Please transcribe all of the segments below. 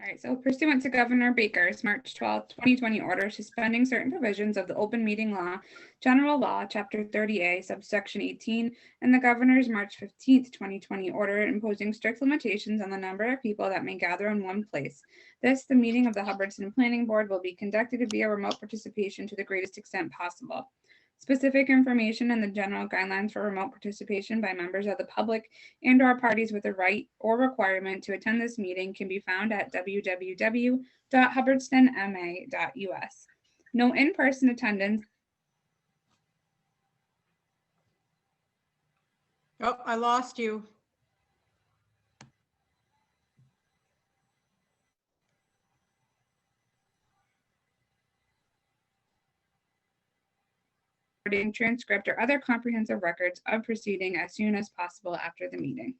right, so pursuant to Governor Baker's March 12th, 2020 order suspending certain provisions of the open meeting law, general law, chapter 30A, subsection 18, and the governor's March 15th, 2020 order imposing strict limitations on the number of people that may gather in one place. The meeting of the Hubbardston Planning Board will be conducted via remote participation to the greatest extent possible. Specific information and the general guidelines for remote participation by members of the public and/or parties with a right or requirement to attend this meeting can be found at www.hubbardstonma.us. No in-person attendance. Oh, I lost you. Transcript or other comprehensive records of proceeding as soon as possible after the meeting.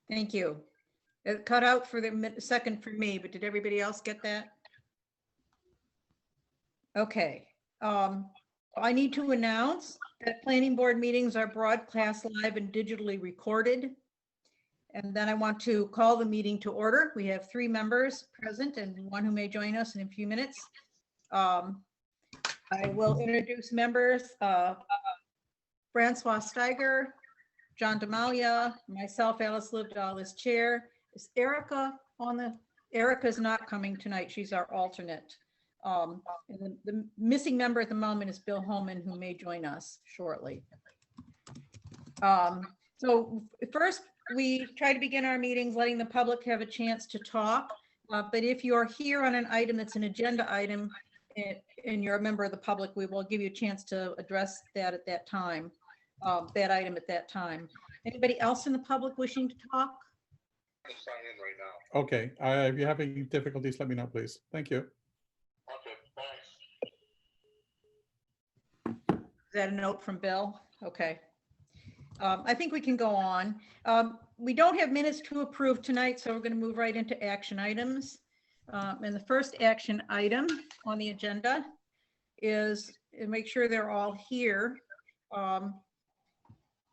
Thank you. It cut out for the second for me, but did everybody else get that? Okay. I need to announce that planning board meetings are broadcast live and digitally recorded. And then I want to call the meeting to order. We have 3 members present and one who may join us in a few minutes. I will introduce members, Francois Steiger, John Demalia, myself, Alice Livedall as chair. Is Erica on the, Erica's not coming tonight. She's our alternate. And the missing member at the moment is Bill Holman, who may join us shortly. So first, we try to begin our meetings letting the public have a chance to talk. But if you're here on an item that's an agenda item, and you're a member of the public, we will give you a chance to address that at that time, that item at that time. Anybody else in the public wishing to talk? I'm signing in right now. Okay, if you're having difficulties, let me know, please. Thank you. Okay, thanks. Is that a note from Bill? Okay. I think we can go on. We don't have minutes to approve tonight, so we're going to move right into action items. And the first action item on the agenda is, and make sure they're all here,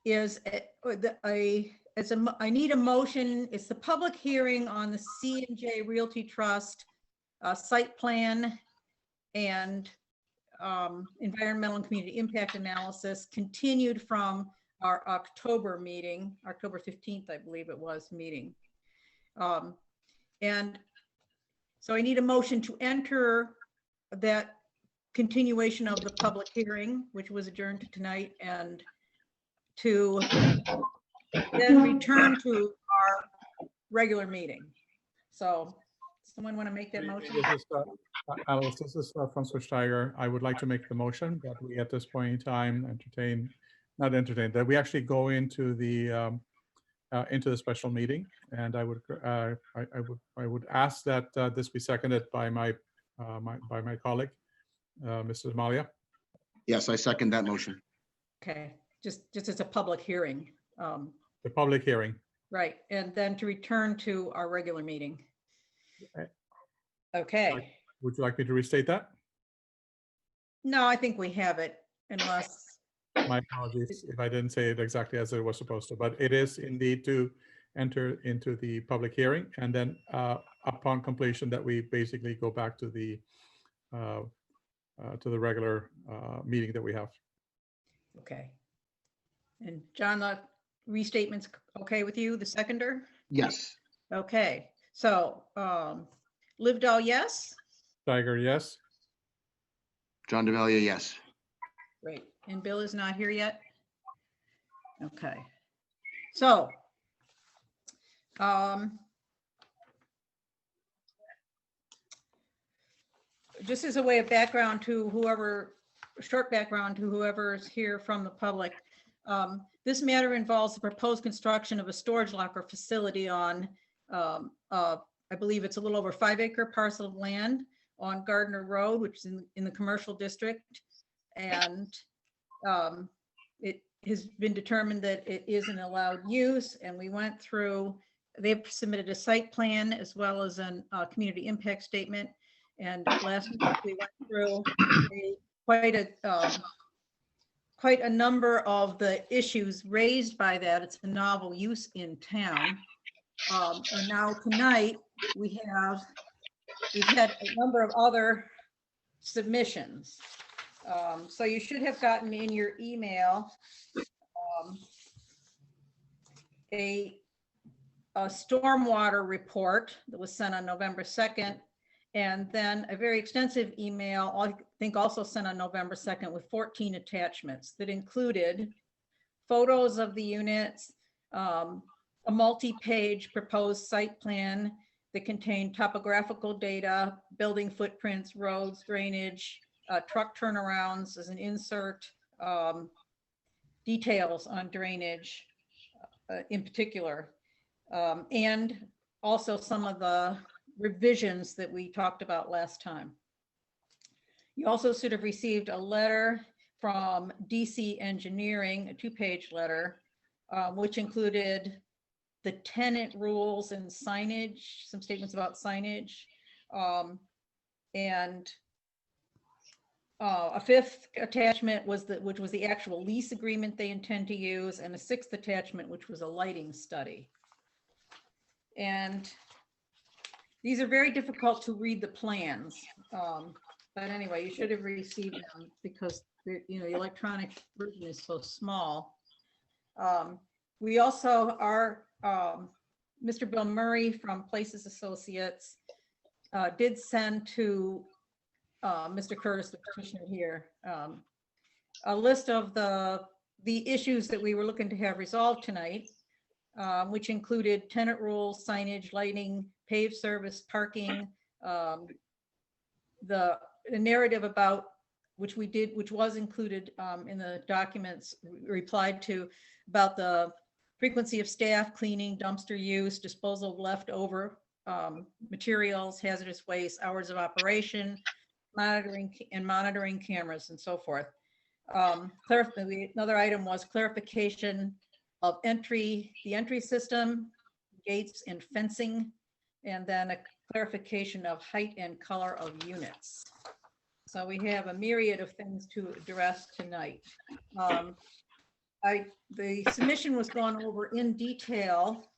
is I need a motion. It's the public hearing on the C&J Realty Trust site plan and environmental and community impact analysis continued from our October meeting, October 15th, I believe it was, meeting. And so I need a motion to enter that continuation of the public hearing, which was adjourned to tonight, and to then return to our regular meeting. So someone want to make that motion? Alice, this is Francois Steiger. I would like to make the motion that we at this point in time that we actually go into the special meeting, and I would ask that this be seconded by my colleague, Mr. Malia. Yes, I second that motion. Okay, just as a public hearing. The public hearing. Right, and then to return to our regular meeting. Okay. Okay. Would you like me to restate that? No, I think we have it, unless. My apologies if I didn't say it exactly as it was supposed to, but it is indeed to enter into the public hearing, and then upon completion that we basically go back to the regular meeting that we have. Okay. And John, the restatement's okay with you, the seconder? Yes. Okay, so Livedall, yes? Steiger, yes. John Demalia, yes. Great. And Bill is not here yet? Okay. So just as a way of background to whoever, short background to whoever is here from the public, this matter involves the proposed construction of a storage locker facility on, I believe it's a little over 5-acre parcel of land on Gardner Road, which is in the commercial district. And it has been determined that it is an allowed use, and we went through, they've submitted a site plan as well as a community impact statement. And last week we went through quite a number of the issues raised by that. It's a novel use in town. And now tonight, we've had a number of other submissions. So you should have gotten in your email a stormwater report that was sent on November 2nd, and then a very extensive email, I think also sent on November 2nd, with 14 attachments that included photos of the units, a multi-page proposed site plan that contained topographical data, building footprints, roads, drainage, truck turnarounds as an insert, details on drainage in particular, and also some of the revisions that we talked about last time. You also should have received a letter from DC Engineering, a 2-page letter, which included the tenant rules and signage, some statements about signage, and a 5th attachment was which was the actual lease agreement they intend to use, and a 6th attachment, which was a lighting study. And these are very difficult to read the plans. But anyway, you should have received them because the electronic version is so small. We also are, Mr. Bill Murray from Places Associates did send to Mr. Curtis, the petitioner here, a list of the issues that we were looking to have resolved tonight, which included tenant rules, signage, lighting, paved service, parking, the narrative about which was included in the documents replied to, about the frequency of staff cleaning, dumpster use, disposal of leftover materials, hazardous waste, hours of operation, monitoring cameras, and so forth. Another item was clarification of the entry system, gates and fencing, and then a clarification of height and color of units. So we have a myriad of things to address tonight. The submission was gone over in detail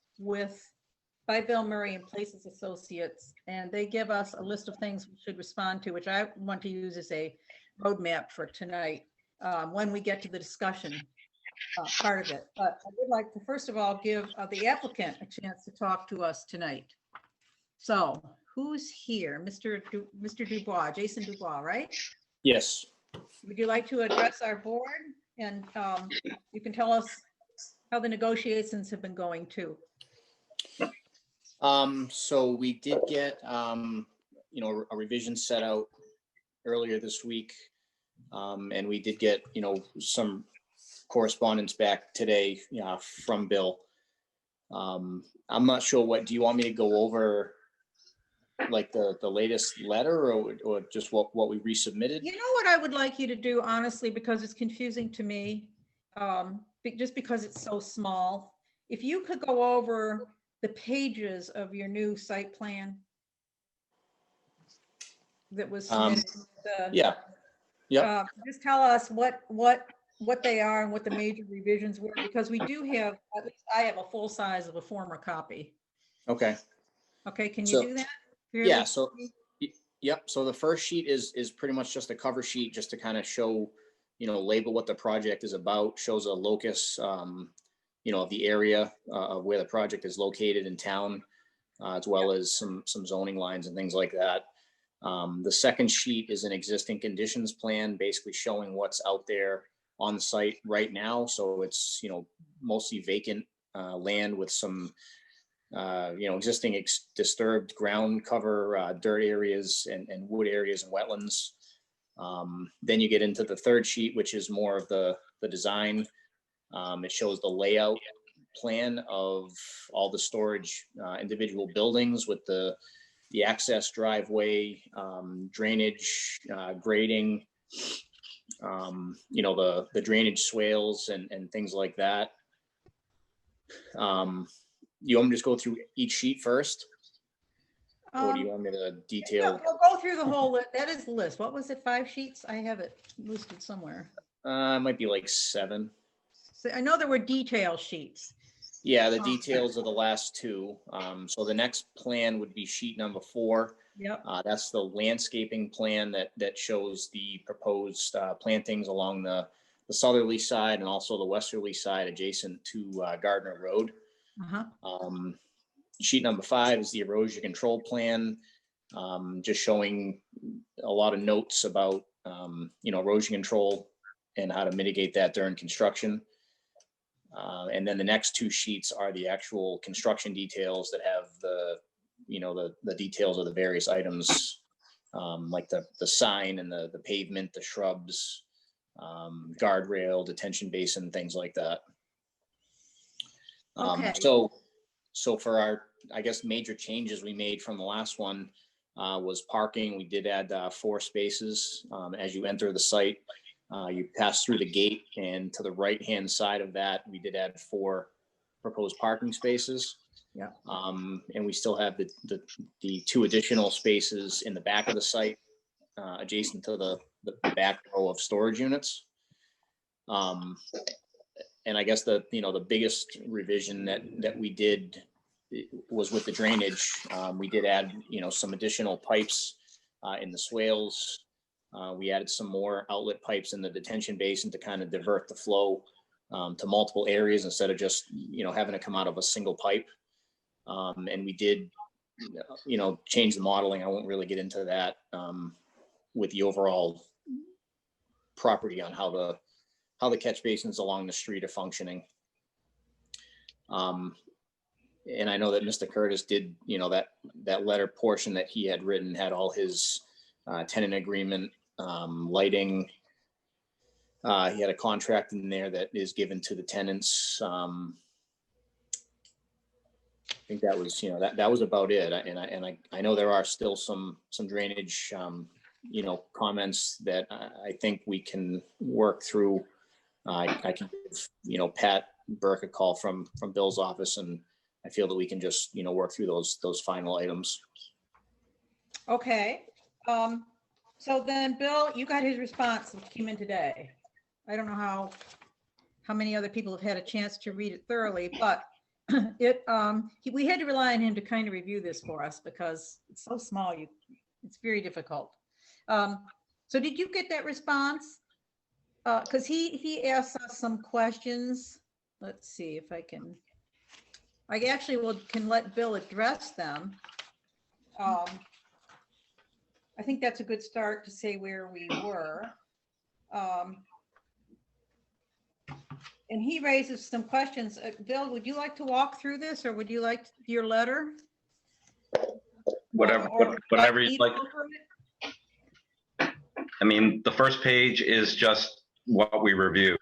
by Bill Murray and Places Associates, and they give us a list of things we should respond to, which I want to use as a roadmap for tonight when we get to the discussion part of it. But I would like to first of all give the applicant a chance to talk to us tonight. So who's here? Mr. Dubois, Jason Dubois, right? Yes. Would you like to address our board? And you can tell us how the negotiations have been going too. So we did get, a revision set out earlier this week. And we did get, some correspondence back today, from Bill. I'm not sure do you want me to go over like the latest letter or just what we resubmitted? You know what I would like you to do, honestly, because it's confusing to me, just because it's so small. If you could go over the pages of your new site plan that was submitted. Yeah. Just tell us what they are and what the major revisions were, because we do have, at least I have a full size of a former copy. Okay. Okay, can you do that? Yeah, so, yep. So the first sheet is pretty much just a cover sheet, just to kind of show, label what the project is about, shows a locus, of the area of where the project is located in town, as well as some zoning lines and things like that. The second sheet is an existing conditions plan, basically showing what's out there on the site right now. So it's, mostly vacant land with some, existing disturbed ground cover, dirt areas and wood areas and wetlands. Then you get into the third sheet, which is more of the design. It shows the layout plan of all the storage individual buildings with the access driveway, drainage, grading, the drainage swales and things like that. You want me to just go through each sheet first? Or do you want me to detail? We'll go through the whole list. That is the list. What was it, 5 sheets? I have it listed somewhere. It might be like 7. So I know there were detail sheets. Yeah, the details of the last two. So the next plan would be sheet number 4. Yep. That's the landscaping plan that shows the proposed plantings along the southerly side and also the westerly side adjacent to Gardner Road. Uh-huh. Sheet number 5 is the erosion control plan, just showing a lot of notes about erosion control and how to mitigate that during construction. And then the next 2 sheets are the actual construction details that have the details of the various items, like the sign and the pavement, the shrubs, guardrail, detention basin, things like that. Okay. So for our, I guess, major changes we made from the last one was parking. We did add 4 spaces as you enter the site. You pass through the gate, and to the right-hand side of that, we did add 4 proposed parking spaces. Yeah. And we still have the 2 additional spaces in the back of the site, adjacent to the back row of storage units. And I guess the biggest revision that we did was with the drainage. We did add some additional pipes in the swales. We added some more outlet pipes in the detention basin to kind of divert the flow to multiple areas instead of just having to come out of a single pipe. And we did change the modeling. I won't really get into that with the overall property on how the catch basins along the street are functioning. And I know that Mr. Curtis did, that letter portion that he had written had all his tenant agreement, lighting. He had a contract in there that is given to the tenants. I think that was, that was about it. I know there are still some drainage, comments that I think we can work through. I can give, Pat Burke a call from Bill's office, and I feel that we can just, work through those final items. Okay. So then, Bill, you got his response that came in today. I don't know how many other people have had a chance to read it thoroughly, but we had to rely on him to kind of review this for us because it's so small. It's very difficult. So did you get that response? Because he asked us some questions. Let's see if I actually can let Bill address them. I think that's a good start to say where we were. And he raises some questions. Bill, would you like to walk through this, or would you like your letter? Whatever you'd like. I mean, the first page is just what we reviewed.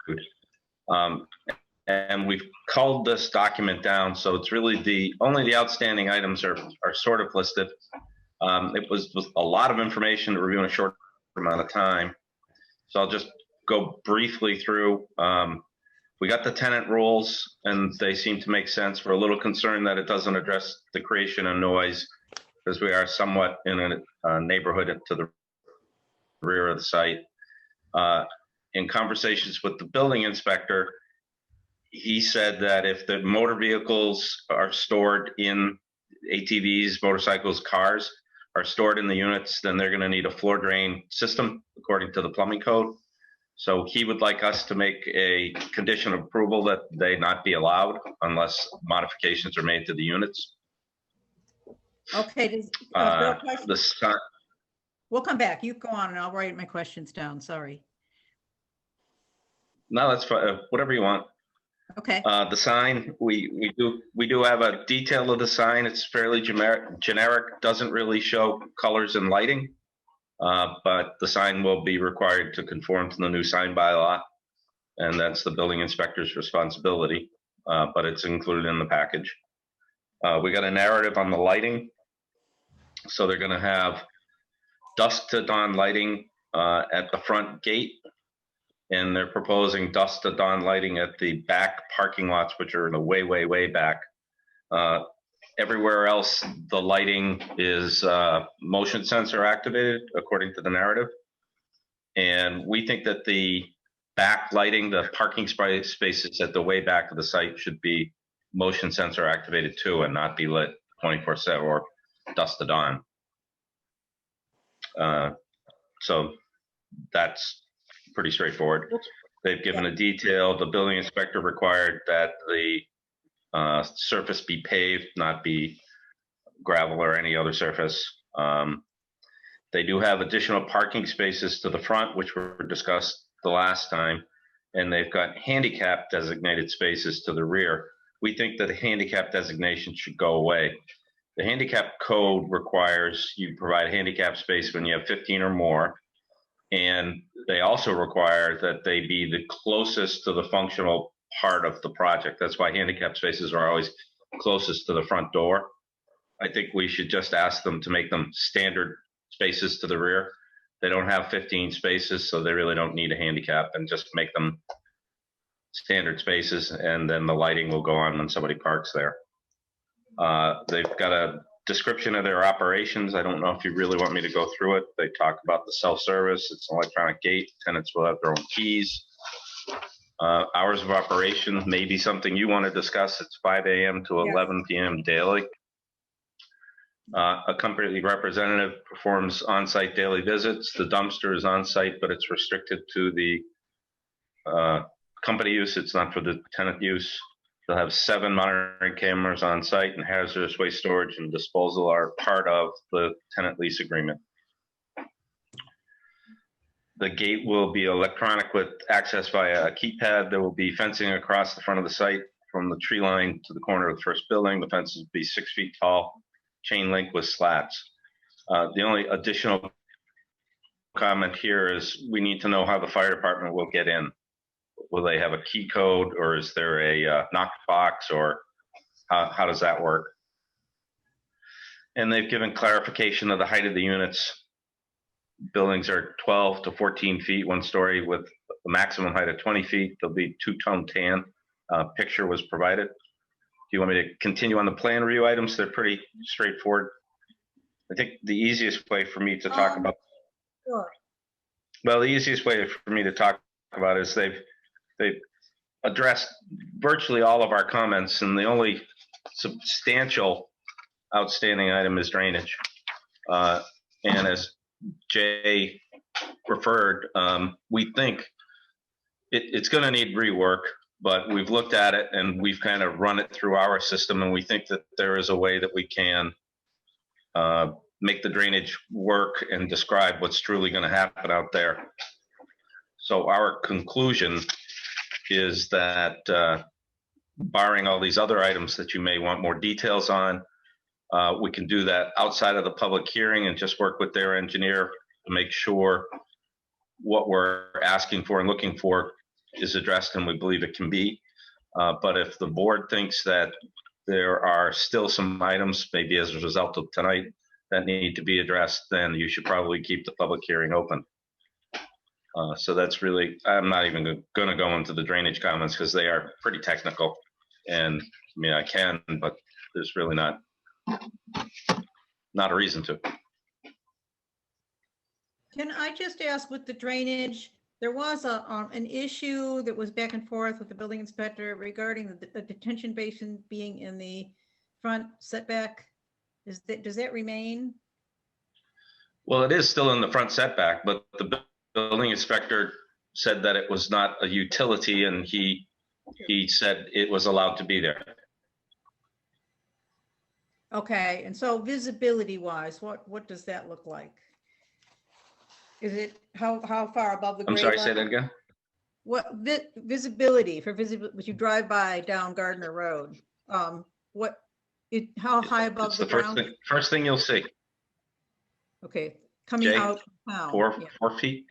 And we've culled this document down, so it's really only the outstanding items are sort of listed. It was a lot of information to review in a short amount of time. So I'll just go briefly through. We got the tenant rules, and they seem to make sense. We're a little concerned that it doesn't address the creation of noise, because we are somewhat in a neighborhood to the rear of the site. In conversations with the building inspector, he said that if the motor vehicles are stored in ATVs, motorcycles, cars are stored in the units, then they're going to need a floor drain system according to the plumbing code. So he would like us to make a condition of approval that they not be allowed unless modifications are made to the units. Okay. We'll come back. You go on and I'll write my questions down. Sorry. No, that's fine. Whatever you want. Okay. The sign, we do have a detail of the sign. It's fairly generic, doesn't really show colors and lighting, but the sign will be required to conform to the new sign bylaw, and that's the building inspector's responsibility, but it's included in the package. We got a narrative on the lighting. So they're going to have dusk to dawn lighting at the front gate, and they're proposing dusk to dawn lighting at the back parking lots, which are in the way back. Everywhere else, the lighting is motion sensor activated, according to the narrative. And we think that the back lighting, the parking spaces at the way back of the site should be motion sensor activated too and not be lit 24/7 or dusted on. So that's pretty straightforward. They've given a detail. The building inspector required that the surface be paved, not be gravel or any other surface. They do have additional parking spaces to the front, which were discussed the last time, and they've got handicap designated spaces to the rear. We think that the handicap designation should go away. The handicap code requires you provide handicap space when you have 15 or more, and they also require that they be the closest to the functional part of the project. That's why handicap spaces are always closest to the front door. I think we should just ask them to make them standard spaces to the rear. They don't have 15 spaces, so they really don't need a handicap, and just make them standard spaces, and then the lighting will go on when somebody parks there. They've got a description of their operations. I don't know if you really want me to go through it. They talk about the self-service. It's an electronic gate. Tenants will have their own keys. Hours of operation may be something you want to discuss. It's 5 a.m. to 11 p.m. daily. A company representative performs on-site daily visits. The dumpster is on-site, but it's restricted to the company use. It's not for the tenant use. They'll have 7 monitoring cameras on site, and hazardous waste storage and disposal are part of the tenant lease agreement. The gate will be electronic with access via a keypad. There will be fencing across the front of the site from the tree line to the corner of the first building. The fence will be 6 feet tall, chain link with slats. The only additional comment here is we need to know how the fire department will get in. Will they have a key code, or is there a knock box, or how does that work? And they've given clarification of the height of the units. Buildings are 12 to 14 feet, 1 story, with a maximum height of 20 feet. There'll be 2-tone tan. Picture was provided. Do you want me to continue on the plan review items? They're pretty straightforward. I think the easiest way for me to talk about. Sure. Well, the easiest way for me to talk about is they've addressed virtually all of our comments, and the only substantial outstanding item is drainage. And as Jay referred, we think it's going to need rework, but we've looked at it and we've kind of run it through our system, and we think that there is a way that we can make the drainage work and describe what's truly going to happen out there. So our conclusion is that barring all these other items that you may want more details on, we can do that outside of the public hearing and just work with their engineer to make sure what we're asking for and looking for is addressed, and we believe it can be. But if the board thinks that there are still some items, maybe as a result of tonight, that need to be addressed, then you should probably keep the public hearing open. So that's really, I'm not even going to go into the drainage comments because they are pretty technical. And I mean, I can, but there's really not a reason to. Can I just ask, with the drainage, there was an issue that was back and forth with the building inspector regarding the detention basin being in the front setback. Does that remain? Well, it is still in the front setback, but the building inspector said that it was not a utility, and he said it was allowed to be there. Okay, and so visibility wise, what does that look like? Is it how far above the grade I'm sorry, level? say that again? What visibility for when you drive by down Gardner Road? How high above It's the the first ground? first thing you'll see. Okay, coming Jay, out from town. 4 yeah. feet.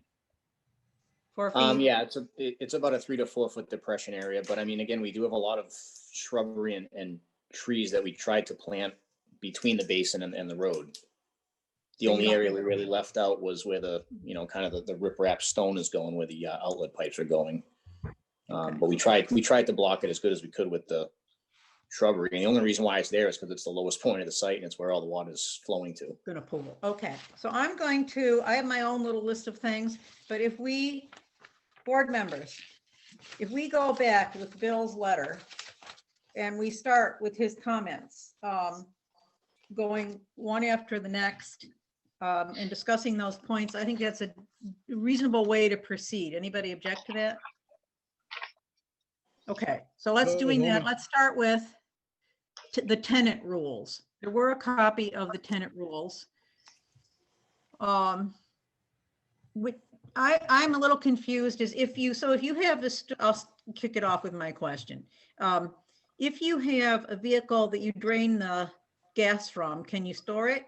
4 feet. Yeah, it's about a 3 to 4 foot depression area. But I mean, again, we do have a lot of shrubbery and trees that we tried to plant between the basin and the road. The only area we really left out was where the, kind of the riprap stone is going, where the outlet pipes are going. But we tried to block it as good as we could with the shrubbery. And the only reason why it's there is because it's the lowest point of the site and it's where all the water is flowing to. Gonna pull it. Okay, so I have my own little list of things, but if we, board members, if we go back with Bill's letter and we start with his comments, going one after the next, and discussing those points. I think that's a reasonable way to proceed. Anybody object to that? Okay, so let's doing that. Let's start with the tenant rules. There were a copy of the tenant rules. I'm a little confused is if you have this, I'll kick it off with my question. If you have a vehicle that you drain the gas from, can you store it?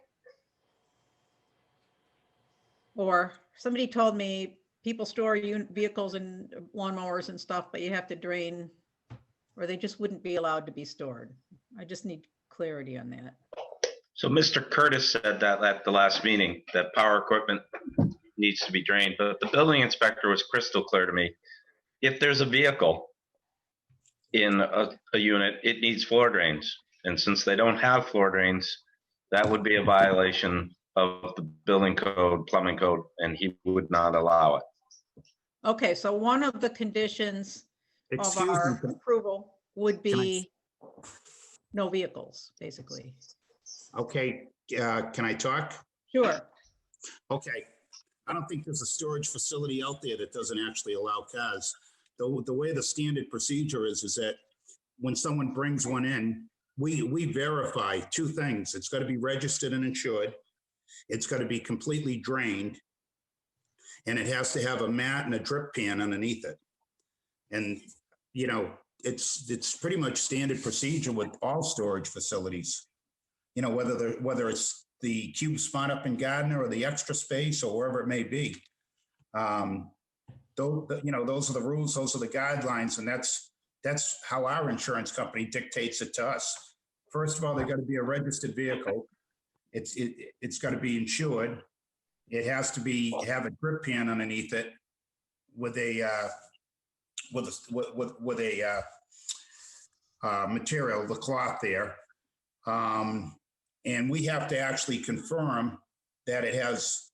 Or somebody told me people store vehicles and lawnmowers and stuff, but you have to drain, or they just wouldn't be allowed to be stored. I just need clarity on that. So Mr. Curtis said that at the last meeting, that power equipment needs to be drained, but the building inspector was crystal clear to me. If there's a vehicle in a unit, it needs floor drains. And since they don't have floor drains, that would be a violation of the building code, plumbing code, and he would not allow it. Okay, so one of the conditions of Excuse our me. approval would Can I- be no vehicles, basically. Okay, can I talk? Sure. Okay. I don't think there's a storage facility out there that doesn't actually allow cars. The way the standard procedure is that when someone brings one in, we verify two things. It's got to be registered and insured. It's got to be completely drained. And it has to have a mat and a drip pan underneath it. And, you know, it's pretty much standard procedure with all storage facilities. You know, whether it's the cube spot up in Gardner or the Extra Space or wherever it may be. Those are the rules, those are the guidelines, and that's how our insurance company dictates it to us. First of all, they got to be a registered vehicle. It's got to be insured. It has to have a drip pan underneath it with a material, the cloth there. And we have to actually confirm that it's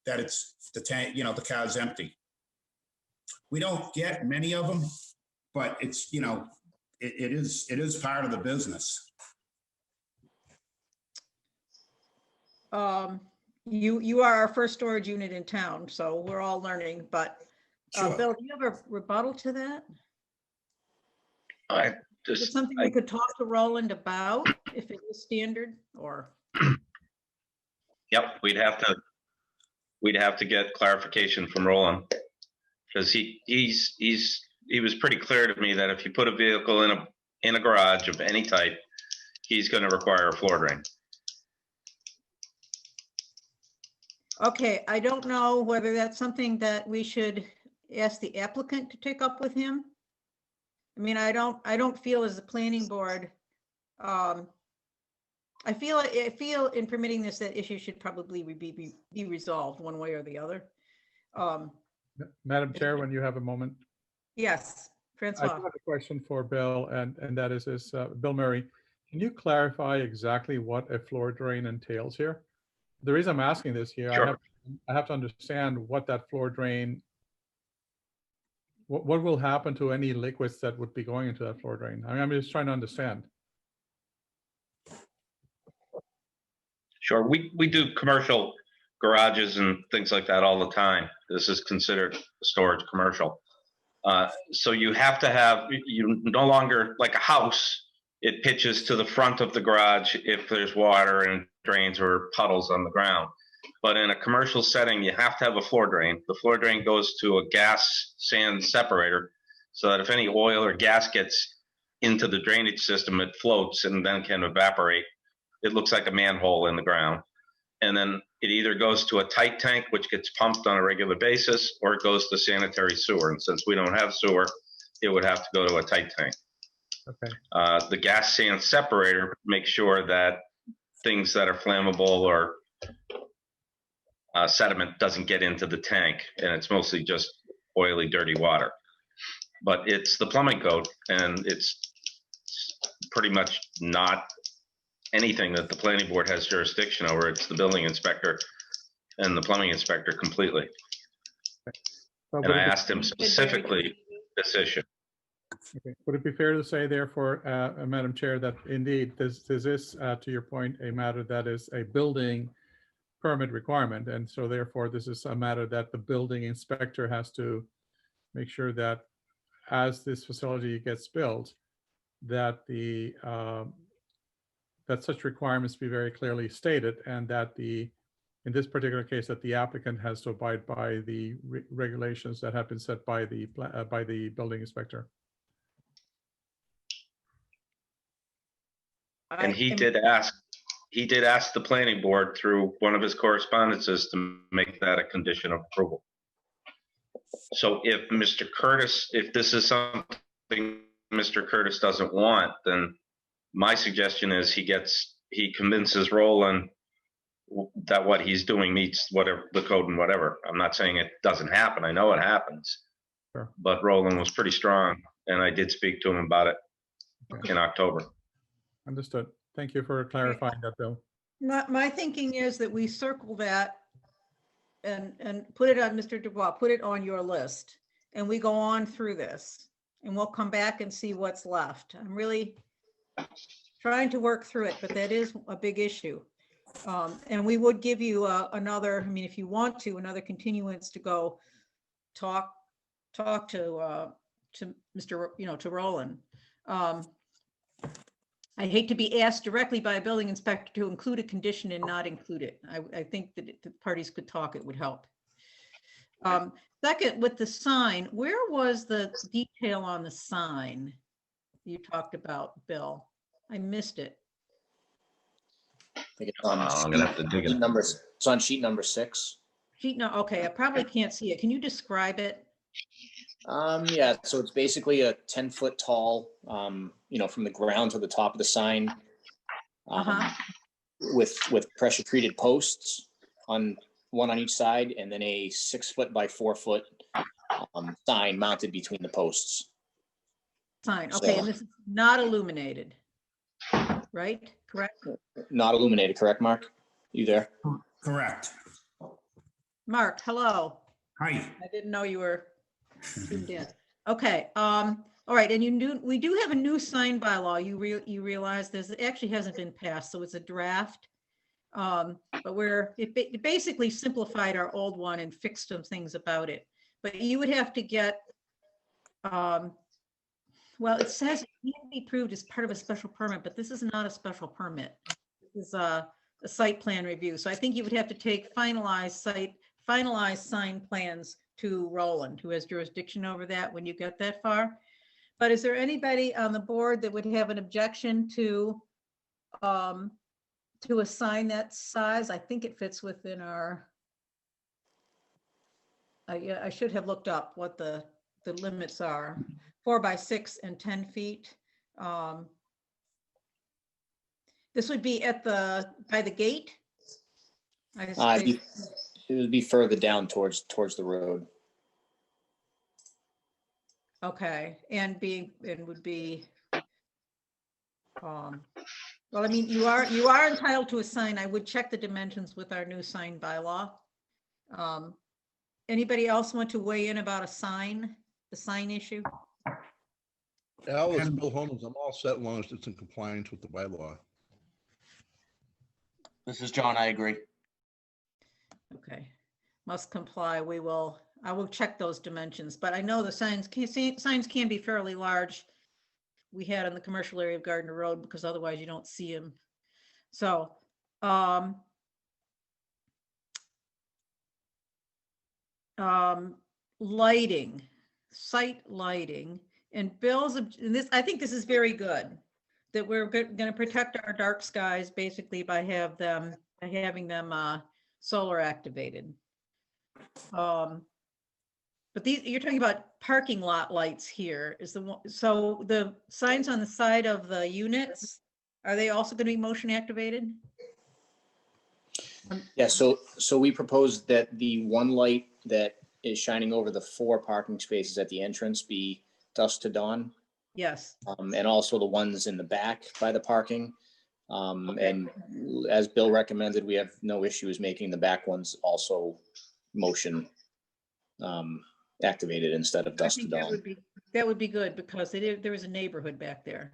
the tank, the car's empty. We don't get many of them, but it's, it is part of the business. You are our first storage unit in town, so we're all learning, but Sure. Bill, do you have a rebuttal to that? I Is it just, something we could talk to Roland about if it was standard or? yep, we'd have to get clarification from Roland. Because he was pretty clear to me that if you put a vehicle in a garage of any type, he's going to require a floor drain. Okay, I don't know whether that's something that we should ask the applicant to take up with him. I mean, I don't feel as the planning board, I feel in permitting this, that issue should probably be resolved one way or the other. Madam Chair, when you have a moment. Yes, I Francois. have a question for Bill, and that is Bill Murray. Can you clarify exactly what a floor drain entails here? The reason I'm asking this here, Sure. I have to understand what that floor drain, what will happen to any liquids that would be going into that floor drain? I mean, I'm just trying to understand. Sure, we do commercial garages and things like that all the time. This is considered storage commercial. So you have to have, you no longer, like a house, it pitches to the front of the garage if there's water and drains or puddles on the ground. But in a commercial setting, you have to have a floor drain. The floor drain goes to a gas sand separator so that if any oil or gas gets into the drainage system, it floats and then can evaporate. It looks like a manhole in the ground. And then it either goes to a tight tank, which gets pumped on a regular basis, or it goes to sanitary sewer. And since we don't have sewer, it would have to go to a tight tank. Okay. The gas sand separator makes sure that things that are flammable or sediment doesn't get into the tank, and it's mostly just oily, dirty water. But it's the plumbing code, and it's pretty much not anything that the planning board has jurisdiction over. It's the building inspector and the plumbing inspector completely. So And I asked him specifically this issue. Okay. Would it be fair to say therefore, Madam Chair, that indeed this is, to your point, a matter that is a building permit requirement, and so therefore this is a matter that the building inspector has to make sure that as this facility gets built, that that such requirements be very clearly stated, and that in this particular case, that the applicant has to abide by the regulations that have been set by the building inspector. And he did ask the planning board through one of his correspondences to make that a condition of approval. So if Mr. Curtis, if this is something Mr. Curtis doesn't want, then my suggestion is he convinces Roland that what he's doing meets whatever the code and whatever. I'm not saying it doesn't happen. I know it happens. Sure. But Roland was pretty strong, and I did speak to him about it in October. Understood. Thank you for clarifying that, Bill. My thinking is that we circle that and put it on, Mr. Dubois, put it on your list, and we go on through this, and we'll come back and see what's left. I'm really trying to work through it, but that is a big issue. And we would give you another, I mean, if you want to, another continuance to go talk to Mr., to Roland. I hate to be asked directly by a building inspector to include a condition and not include it. I think that if the parties could talk, it would help. Second, with the sign, where was the detail on the sign you talked about, Bill? I missed it. I think it's on I'm gonna have to dig it. It's on sheet number 6. Okay, I probably can't see it. Can you describe it? Yeah, so it's basically a 10-foot tall, from the ground to the top of the sign, with pressure treated posts on one on each side, and then a 6-foot by 4-foot sign mounted between the posts. Sign, okay, and this is not illuminated, right? Correct? Not illuminated, correct, Mark? You there? Correct. Mark, hello. Hi. I didn't know you were tuned in. Okay, all right, and we do have a new sign bylaw. You realize this actually hasn't been passed, so it's a draft. But it basically simplified our old one and fixed some things about it. But you would have to get, well, it says it can be approved as part of a special permit, but this is not a special permit. This is a site plan review. So I think you would have to take finalized sign plans to Roland, who has jurisdiction over that when you get that far. But is there anybody on the board that would have an objection to a sign that size? I think it fits within our, yeah, I should have looked up what the limits are. 4 by 6 and 10 feet. This would be by the gate? It would be further down towards the road. Okay, and would be, well, I mean, you are entitled to a sign. I would check the dimensions with our new sign bylaw. Anybody else want to weigh in about the sign issue? Al, it's Bill Holmes. I'm all set as long as it's in compliance with the bylaw. This is John. I agree. Okay, must comply. I will check those dimensions, but I know the signs can be fairly large. We had in the commercial area of Gardner Road, because otherwise you don't see them. So, lighting, site lighting, and Bill's, and this, I think this is very good, that we're going to protect our dark skies basically by having them solar activated. But you're talking about parking lot lights here is the one. So the signs on the side of the units, are they also going to be motion activated? Yeah, so we proposed that the one light that is shining over the 4 parking spaces at the entrance be dusk to dawn. Yes. And also the ones in the back by the parking. And as Bill recommended, we have no issues making the back ones also motion activated instead of dusk to dawn. That would be good because there is a neighborhood back there.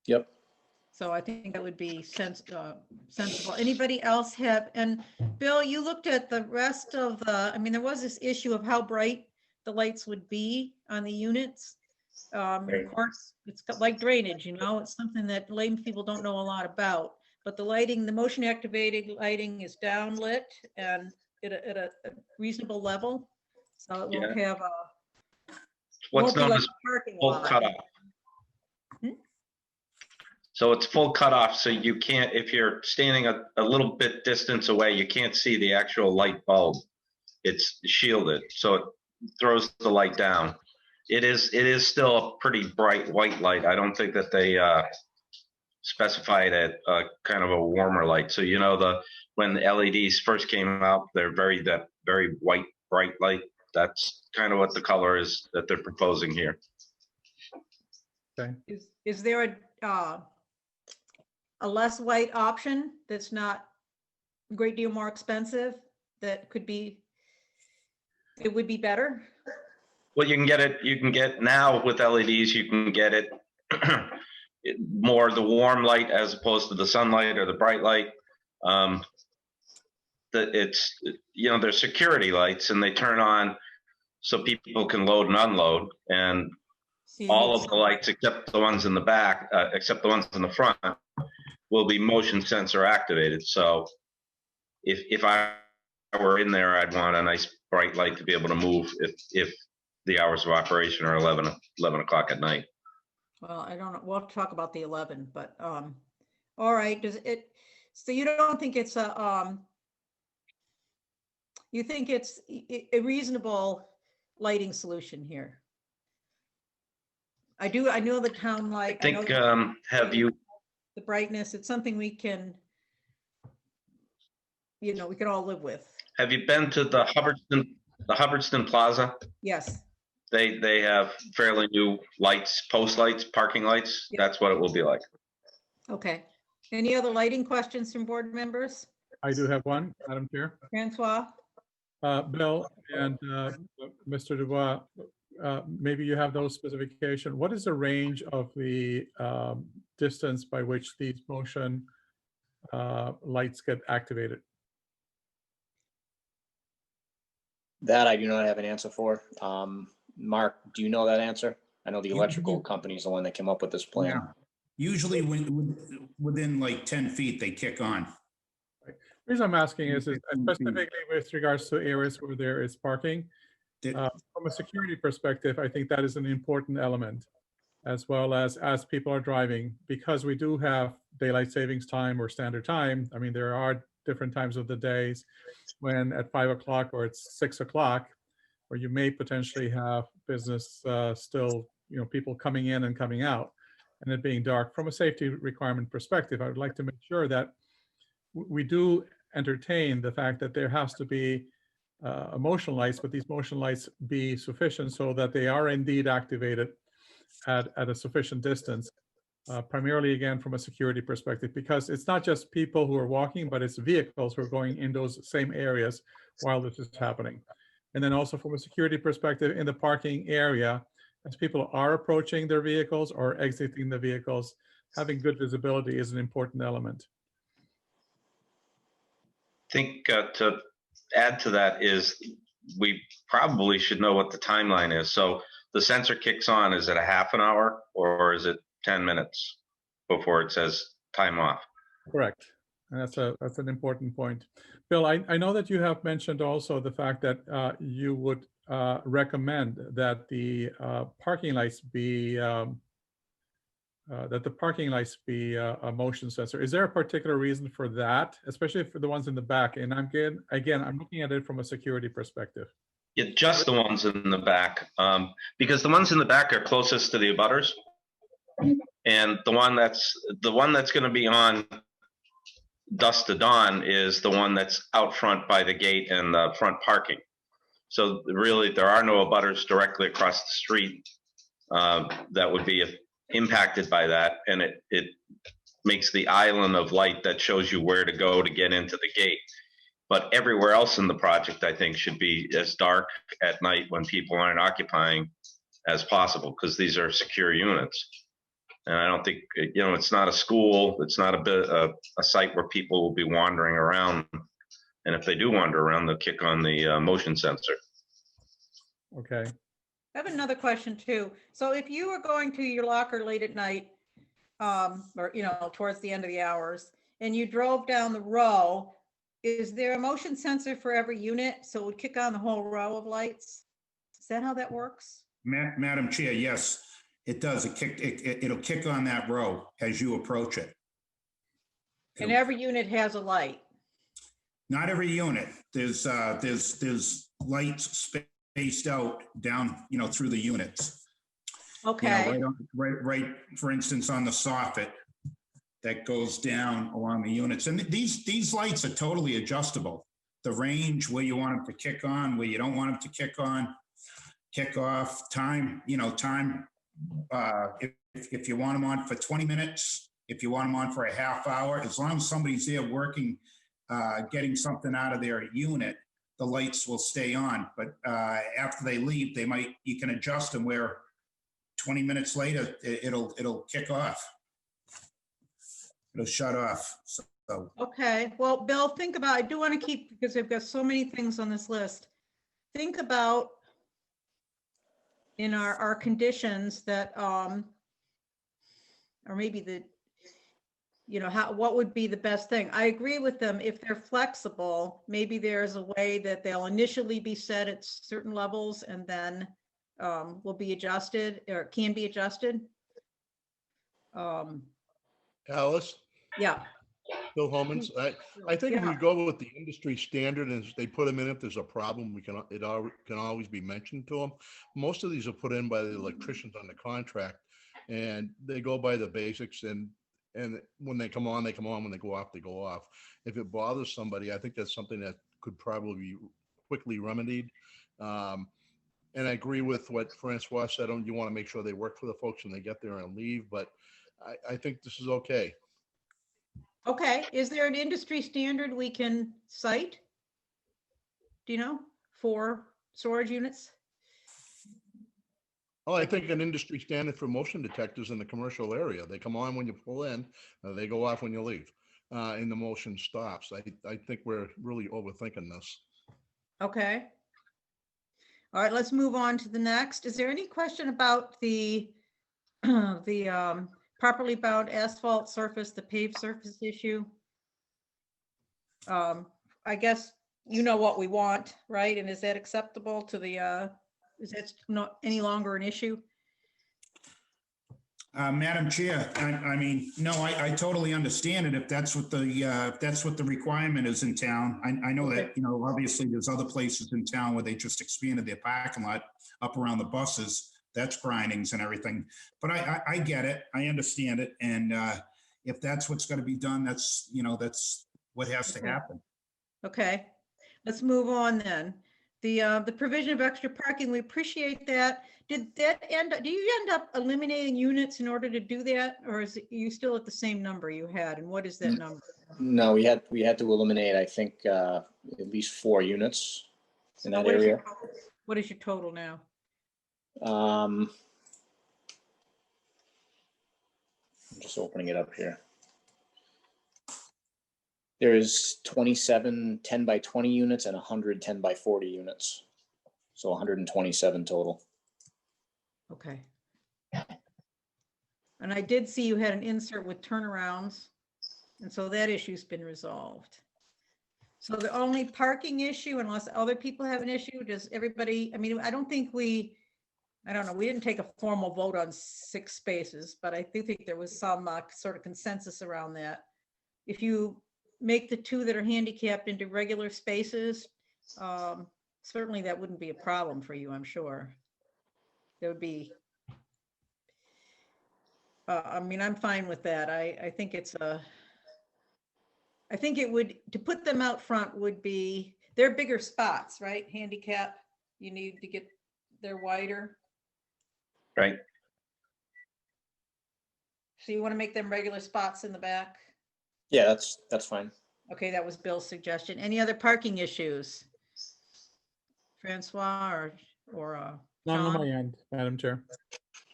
Yep. So I think that would be sensible. Anybody else have, and Bill, you looked at the rest of the, I mean, there was this issue of how bright the lights would be on the units. Of course, it's like drainage, you know, it's something that lame people don't know a lot about. But the lighting, the motion activated lighting is downlit and at a reasonable level. So it won't have a. What's won't be known like as a parking full lot. cutoff. Hmm? So it's full cutoff, so you can't, if you're standing a little bit distance away, you can't see the actual light bulb. It's shielded, so it throws the light down. It is still a pretty bright white light. I don't think that they specified it kind of a warmer light. So when the LEDs first came out, they're very white, bright light. That's kind of what the color is that they're proposing here. Okay. Is there a less white option that's not a great deal more expensive that could be, it would be better? Well, you can get now with LEDs, you can get it more the warm light as opposed to the sunlight or the bright light. They're security lights and they turn on so people can load and unload, and all of the lights except the ones in the back, except the ones in the front, will be motion sensor activated. So if I were in there, I'd want a nice bright light to be able to move if the hours of operation are 11 o'clock at night. Well, I don't know. We'll talk about the 11, but all right. So you don't think it's you think it's a reasonable lighting solution here? I know the town light. I think, have you? The brightness, it's something we can, we can all live with. Have you been to the Hubbardston Plaza? Yes. They have fairly new lights, post lights, parking lights. Yep. That's what it will be like. Okay. Any other lighting questions from board members? I do have one, Madam Chair. Francois? Bill and Mr. Dubois, maybe you have those specifications. What is the range of the distance by which these motion lights get activated? That I do not have an answer for. Mark, do you know that answer? I know the electrical company is the one that came up with this plan. Yeah. Usually within like 10 feet, they kick on. The reason I'm asking is specifically with regards to areas where there is parking. From a security perspective, I think that is an important element, as well as people are driving, because we do have daylight savings time or standard time. I mean, there are different times of the days when at 5 o'clock or it's 6 o'clock, where you may potentially have business still, people coming in and coming out, and it being dark. From a safety requirement perspective, I would like to make sure that we do entertain the fact that there has to be motion lights, but these motion lights be sufficient so that they are indeed activated at a sufficient distance, primarily again from a security perspective, because it's not just people who are walking, but it's vehicles who are going in those same areas while this is happening. And then also from a security perspective in the parking area, as people are approaching their vehicles or exiting the vehicles, having good visibility is an important element. I think to add to that is we probably should know what the timeline is. So the sensor kicks on, is it a half an hour or is it 10 minutes before it says time off? Correct. And that's an important point. Bill, I know that you have mentioned also the fact that you would recommend that the parking lights be a motion sensor. Is there a particular reason for that, especially for the ones in the back? And I'm looking at it from a security perspective. Yeah, just the ones in the back, because the ones in the back are closest to the abutters, and the one that's going to be on dusk to dawn is the one that's out front by the gate and the front parking. So really, there are no abutters directly across the street that would be impacted by that, and it makes the island of light that shows you where to go to get into the gate. But everywhere else in the project, I think, should be as dark at night when people aren't occupying as possible, because these are secure units. And I don't think, it's not a school, it's not a site where people will be wandering around. And if they do wander around, they'll kick on the motion sensor. Okay. I have another question too. So if you were going to your locker late at night, or, towards the end of the hours, and you drove down the row, is there a motion sensor for every unit? So it would kick on the whole row of lights? Is that how that works? Madam Chair, yes, it does. It'll kick on that row as you approach it. And every unit has a light? Not every unit. There's lights spaced out down, through the units. Okay, Right, for instance, on the soffit that goes down along the units. And these lights are totally adjustable. The range, where you want them to kick on, where you don't want them to kick on, kick off, time, if you want them on for 20 minutes, if you want them on for a half hour, as long as somebody's there working, getting something out of their unit, the lights will stay on. But after they leave, you can adjust them where 20 minutes later, it'll kick off. It'll shut off. So okay. Well, Bill, think about, I do want to keep, because I've got so many things on this list. Think about in our conditions that, or maybe what would be the best thing? I agree with them. If they're flexible, maybe there's a way that they'll initially be set at certain levels and then will be adjusted, or can be adjusted. Alice, Yeah. Bill Homans, I think if we go with the industry standard and they put them in, if there's a problem, it can always be mentioned to them. Most of these are put in by the electricians on the contract, and they go by the basics, and when they come on, they come on. When they go off, they go off. If it bothers somebody, I think that's something that could probably be quickly remedied. And I agree with what Francois said. You want to make sure they work for the folks when they get there and leave, but I think this is okay. Okay. Is there an industry standard we can cite? Do you know, for storage units? Oh, I think an industry standard for motion detectors in the commercial area. They come on when you pull in, they go off when you leave, and the motion stops. I think we're really overthinking this. Okay. All right, let's move on to the next. Is there any question about the properly bound asphalt surface, the paved surface issue? I guess you know what we want, right? And is that acceptable to the, is that not any longer an issue? Madam Chair, I mean, no, I totally understand it if that's what the requirement is in town. I know that, obviously there's other places in town where they just expanded their parking lot up around the buses. That's grindings and everything. But I get it. I understand it. And if that's what's going to be done, that's what has to happen. Okay, let's move on then. The provision of extra parking, we appreciate that. Do you end up eliminating units in order to do that? Or is you still at the same number you had? And what is that number? No, we had to eliminate, I think, at least 4 units in that area. What is your total now? I'm just opening it up here. There is 27 10 by 20 units and 100 10 by 40 units. So 127 total. Okay. And I did see you had an insert with turnarounds. And so that issue's been resolved. So the only parking issue, unless other people have an issue, does everybody, I mean, I don't know, we didn't take a formal vote on 6 spaces, but I do think there was some sort of consensus around that. If you make the 2 that are handicapped into regular spaces, certainly that wouldn't be a problem for you, I'm sure. There would be, I mean, I'm fine with that. I think I think it would, to put them out front would be, they're bigger spots, right? Handicap, you need to get, they're wider. Right. So you want to make them regular spots in the back? Yeah, that's fine. Okay, that was Bill's suggestion. Any other parking issues? Francois or None on John? my end, Madam Chair.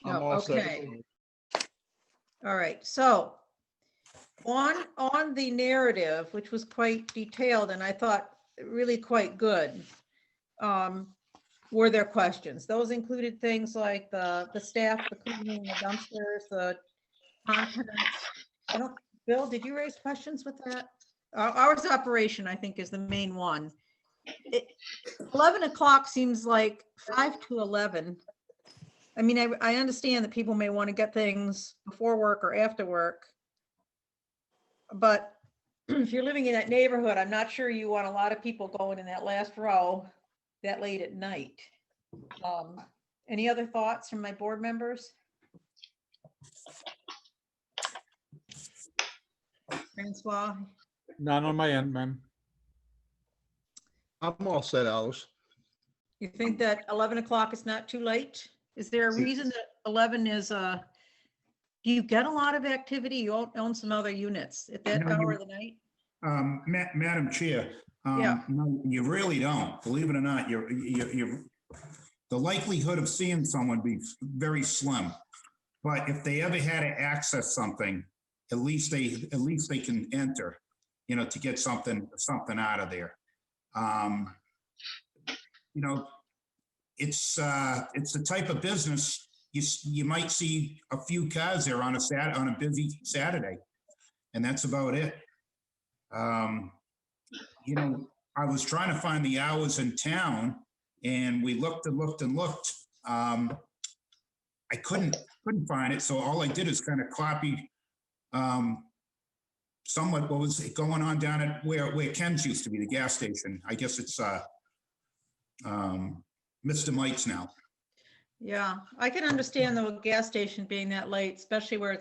I'm No, all set. okay. All right, so on the narrative, which was quite detailed and I thought really quite good, were there questions? Those included things like the staff, the cleaning, the dumpsters, the contents. I don't, Bill, did you raise questions with that? Hours of operation, I think, is the main one. 11 o'clock seems like 5 to 11. I mean, I understand that people may want to get things before work or after work. But if you're living in that neighborhood, I'm not sure you want a lot of people going in that last row that late at night. Any other thoughts from my board members? Francois? None on my end, ma'am. I'm all set, Alice. You think that 11 o'clock is not too late? Is there a reason that 11 is, do you get a lot of activity? You own some other units at that No, hour of the night? Madam Chair, Yeah. no, you really don't. Believe it or not, the likelihood of seeing someone be very slim. But if they ever had to access something, at least they can enter, to get something out of there. It's the type of business you might see a few cars there on a busy Saturday, and that's about it. I was trying to find the hours in town, and we looked and looked and looked. I couldn't find it, so all I did is kind of copy somewhat what was going on down at where Ken's used to be, the gas station. I guess it's Mr. Mike's now. Yeah, I can understand the gas station being that late, especially where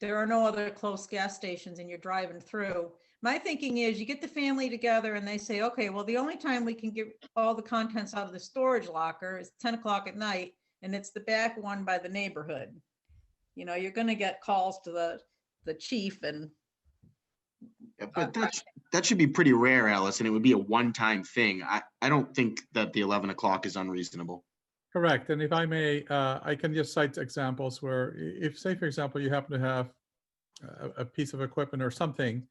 there are no other close gas stations and you're driving through. My thinking is you get the family together and they say, okay, well, the only time we can get all the contents out of the storage locker is 10 o'clock at night, and it's the back one by the neighborhood. You're going to get calls to the chief and. Yeah, but that should be pretty rare, Alice, and it would be a one-time thing. I don't think that the 11 o'clock is unreasonable. Correct. And if I may, I can just cite examples where if, say, for example, you happen to have a piece of equipment or something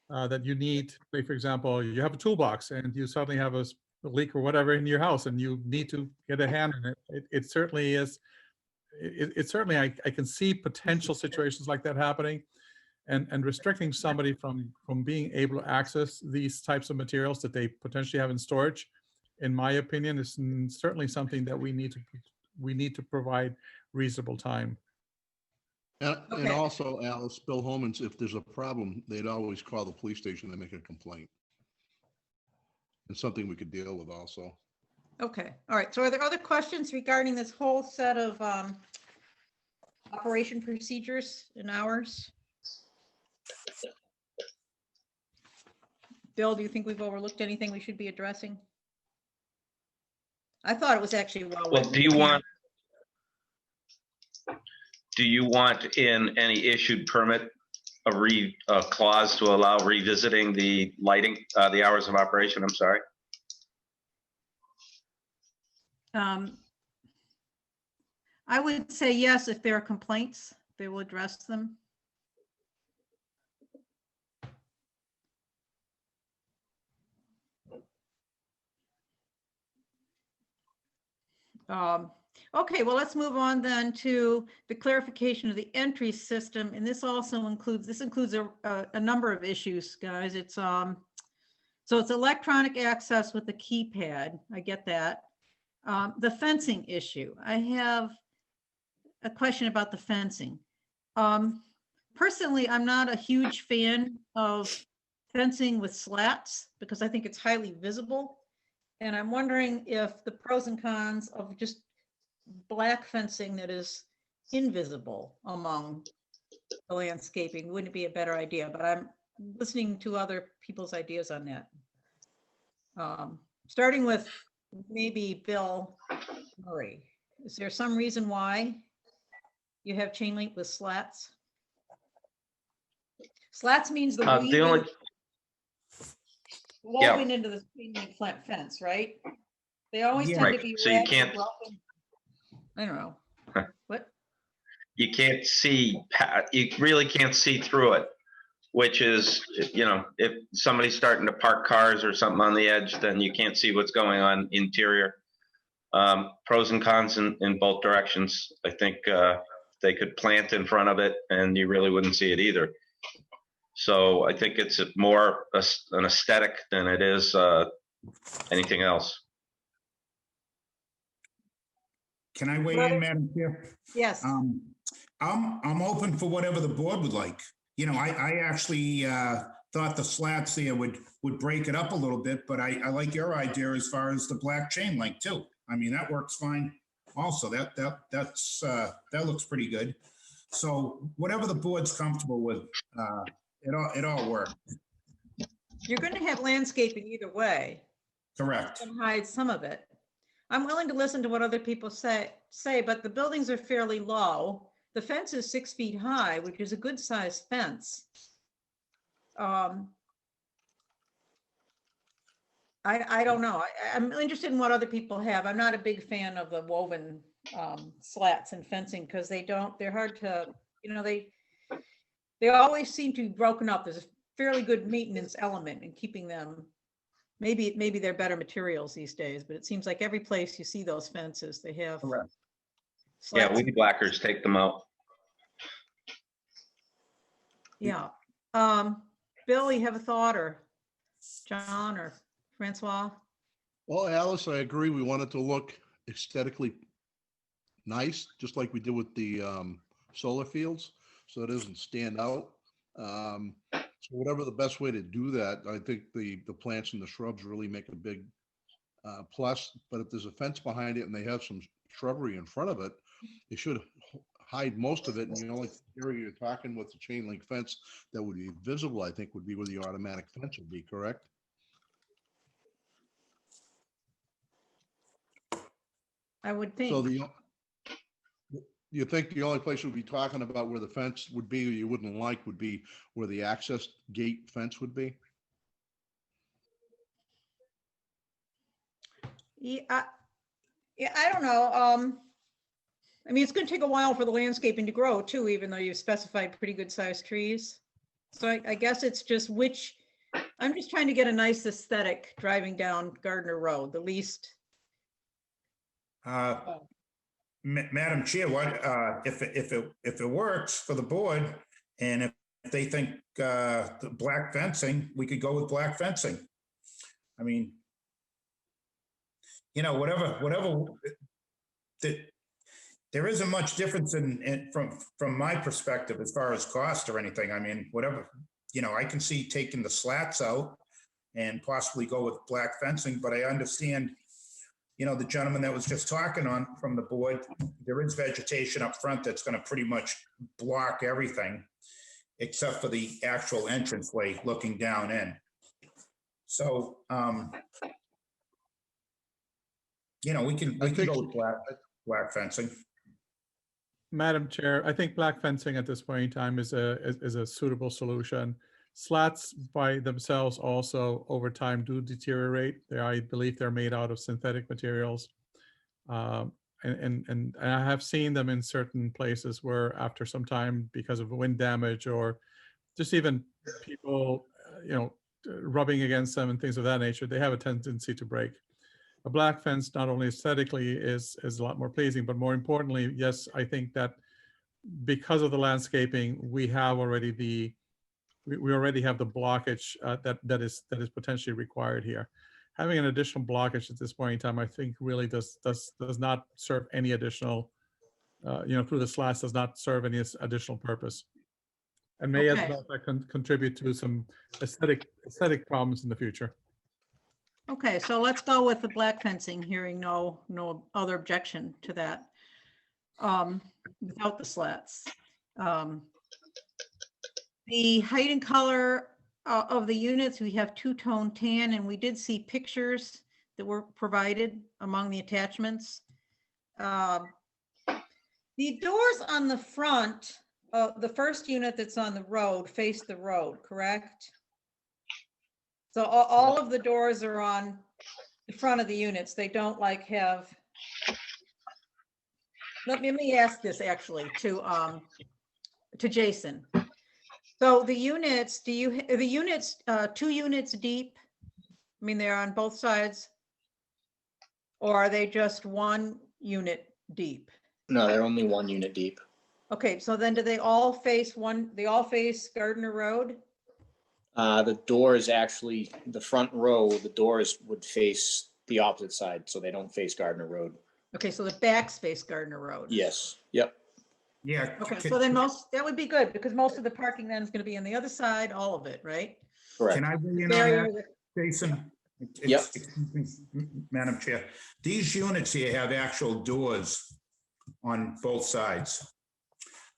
that you need, say, for example, you have a toolbox and you suddenly have a leak or whatever in your house and you need to get a hand in it. It certainly is. It certainly, I can see potential situations like that happening. And restricting somebody from being able to access these types of materials that they potentially have in storage, in my opinion, is certainly something that we need to provide reasonable time. And Okay. also, Alice, Bill Holman's, if there's a problem, they'd always call the police station and make a complaint. It's something we could deal with also. Okay, all right. So are there other questions regarding this whole set of operation procedures and hours? Bill, do you think we've overlooked anything we should be addressing? I thought it was actually well. Well, written. do you want in any issued permit a clause to allow revisiting the lighting, the hours of operation? I'm sorry. I would say yes, if there are complaints, they will address them. Okay, well, let's move on then to the clarification of the entry system. And this also includes a number of issues, guys. It's so it's electronic access with the keypad. I get that. The fencing issue. I have a question about the fencing. Personally, I'm not a huge fan of fencing with slats because I think it's highly visible. And I'm wondering if the pros and cons of just black fencing that is invisible among the landscaping wouldn't be a better idea, but I'm listening to other people's ideas on that. Starting with maybe Bill Murray. Is there some reason why you have chain link with slats? Slats means the weaving woven into the chain link fence, right? They always Yeah. tend to Right, be so you red or can't- broken. I don't know. What? You can't see, you really can't see through it, which is, if somebody's starting to park cars or something on the edge, then you can't see what's going on interior. Pros and cons in both directions. I think they could plant in front of it and you really wouldn't see it either. So I think it's more an aesthetic than it is anything else. Can I weigh in, Madam Chair? Yes. I'm open for whatever the board would like. I actually thought the slats there would break it up a little bit, but I like your idea as far as the black chain link too. I mean, that works fine. Also, that looks pretty good. So whatever the board's comfortable with, it all works. You're going to have landscaping either way. Correct. And hide some of it. I'm willing to listen to what other people say, but the buildings are fairly low. The fence is 6 feet high, which is a good sized fence. I don't know. I'm interested in what other people have. I'm not a big fan of the woven slats and fencing because they're hard to, they always seem to be broken up. There's a fairly good maintenance element in keeping them. Maybe they're better materials these days, but it seems like every place you see those fences, they have. Correct. slats. Yeah, weed whackers take them out. Yeah. Bill, you have a thought, or John or Francois? Well, Alice, I agree. We want it to look aesthetically nice, just like we did with the solar fields, so it doesn't stand out. So whatever the best way to do that, I think the plants and the shrubs really make a big plus. But if there's a fence behind it and they have some shrubbery in front of it, they should hide most of it. And like the area you're talking with the chain link fence that would be visible, I think would be where the automatic fence would be, correct? I would think. So you think the only place we'd be talking about where the fence would be, or you wouldn't like, would be where the access gate fence would be? Yeah, I don't know. I mean, it's going to take a while for the landscaping to grow too, even though you've specified pretty good sized trees. So I guess it's just I'm just trying to get a nice aesthetic driving down Gardner Road, the least. Madam Chair, what if it works for the board, and if they think the black fencing, we could go with black fencing. I mean, whatever. There isn't much difference from my perspective as far as cost or anything. I mean, whatever. I can see taking the slats out and possibly go with black fencing, but I understand. The gentleman that was just talking from the board, there is vegetation up front that's going to pretty much block everything except for the actual entranceway looking down in. So, we can go with black fencing. Madam Chair, I think black fencing at this point in time is a suitable solution. Slats by themselves also over time do deteriorate. I believe they're made out of synthetic materials. And I have seen them in certain places where after some time, because of wind damage or just even people, rubbing against them and things of that nature, they have a tendency to break. A black fence not only aesthetically is a lot more pleasing, but more importantly, yes, I think that because of the landscaping, we already have the blockage that is potentially required here. Having an additional blockage at this point in time, I think really does not serve any additional, through the slats does not serve any additional purpose, and may as well contribute to some aesthetic problems in the future. Okay, so let's go with the black fencing, hearing no other objection to that, without the slats. The height and color of the units, we have two-tone tan, and we did see pictures that were provided among the attachments. The doors on the front, the first unit that's on the road face the road, correct? So all of the doors are on the front of the units. They don't have let me ask this actually to Jason. So the units, are the units 2 units deep? I mean, they're on both sides? Or are they just 1 unit deep? No, they're only 1 unit deep. Okay, so then do they all face Gardner Road? The door is actually, the front row, the doors would face the opposite side, so they don't face Gardner Road. Okay, so the backs face Gardner Road? Yes, yep. Yeah. Okay, so then that would be good, because most of the parking then is gonna be on the other side, all of it, right? Correct. Can I weigh in on Barrier that, Jason? Yep. Excuse me, Madam Chair, these units here have actual doors on both sides.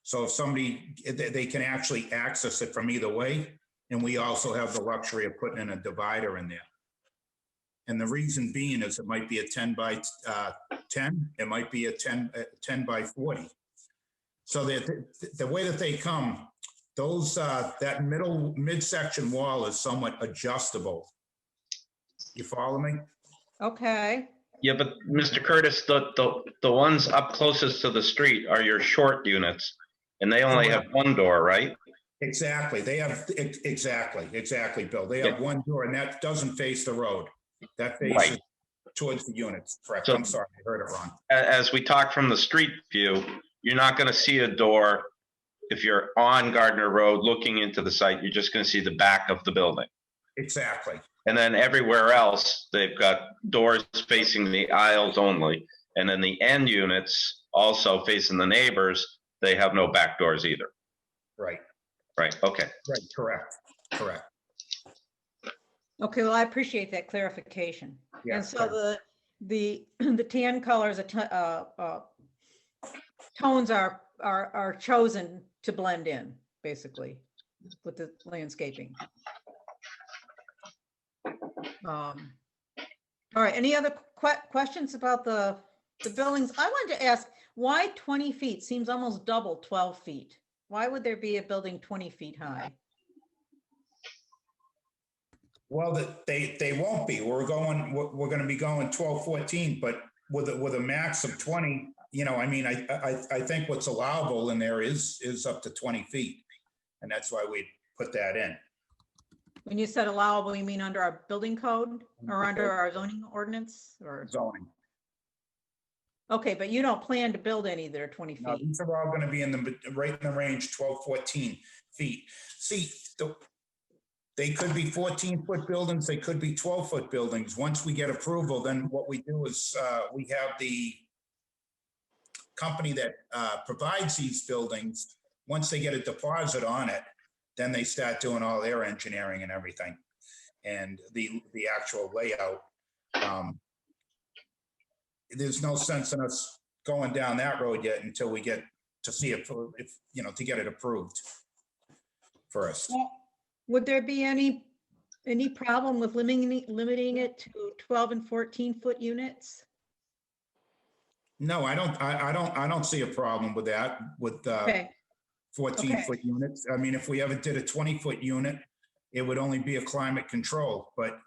So if somebody, they can actually access it from either way. And we also have the luxury of putting in a divider in there. And the reason being is it might be a 10 by 10, it might be a 10 by 40. So the way that they come, those that midsection wall is somewhat adjustable. You follow me? Okay, Yeah, but Mr. Curtis, the ones up closest to the street are your short units, and they only have one door, right? Exactly. They have, exactly, Bill. They have one door and that doesn't face the road. That faces towards the units. Correct. So- I'm sorry, I heard it wrong. As we talk from the street view, you're not going to see a door if you're on Gardner Road looking into the site. You're just going to see the back of the building. Exactly. And then everywhere else, they've got doors facing the aisles only. And then the end units also facing the neighbors, they have no back doors either. Right. Right, okay. Right. Correct. okay, well, I appreciate that clarification. Yeah, And so the tan colors, tones are chosen to blend in, basically, with the landscaping. All right, any other questions about the buildings? I wanted to ask, why 20 feet? Seems almost double 12 feet. Why would there be a building 20 feet high? Well, they won't be. We're going to be going 12, 14, but with a max of 20, I mean, I think what's allowable in there is up to 20 feet. And that's why we put that in. When you said allowable, you mean under our building code or under our zoning ordinance or? Zoning. Okay, but you don't plan to build any that are 20 No, feet. these are all going to be right in the range, 12, 14 feet. See, they could be 14-foot buildings. They could be 12-foot buildings. Once we get approval, then what we do is we have the company that provides these buildings. Once they get a deposit on it, then they start doing all their engineering and everything. And the actual layout. There's no sense in us going down that road yet until we get to see it, to get it approved first. Well, would there be any problem with limiting it to 12 and 14-foot units? No, I don't see a problem with that, with Okay, 14-foot units. I mean, if we ever did a 20-foot unit, it would only be a climate control, but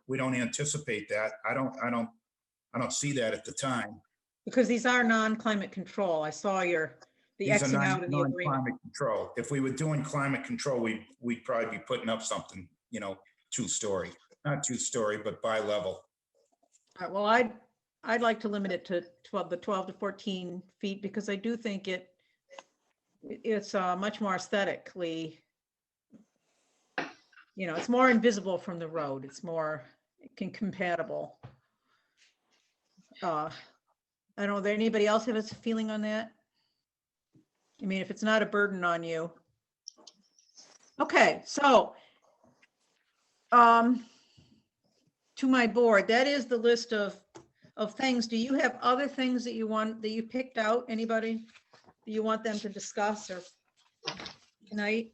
we don't anticipate that. I don't see that at the time. because these are non-climate control. I saw the These are Xing out of the agreement. non-climate control. If we were doing climate control, we'd probably be putting up something, 2-story, not 2-story, but bi-level. All right, well, I'd like to limit it to 12 to 14 feet because I do think it's much more aesthetically, it's more invisible from the road. It's more compatible. I don't know, anybody else have a feeling on that? I mean, if it's not a burden on you. Okay, so to my board, that is the list of things. Do you have other things that you picked out? Anybody that you want them to discuss or tonight?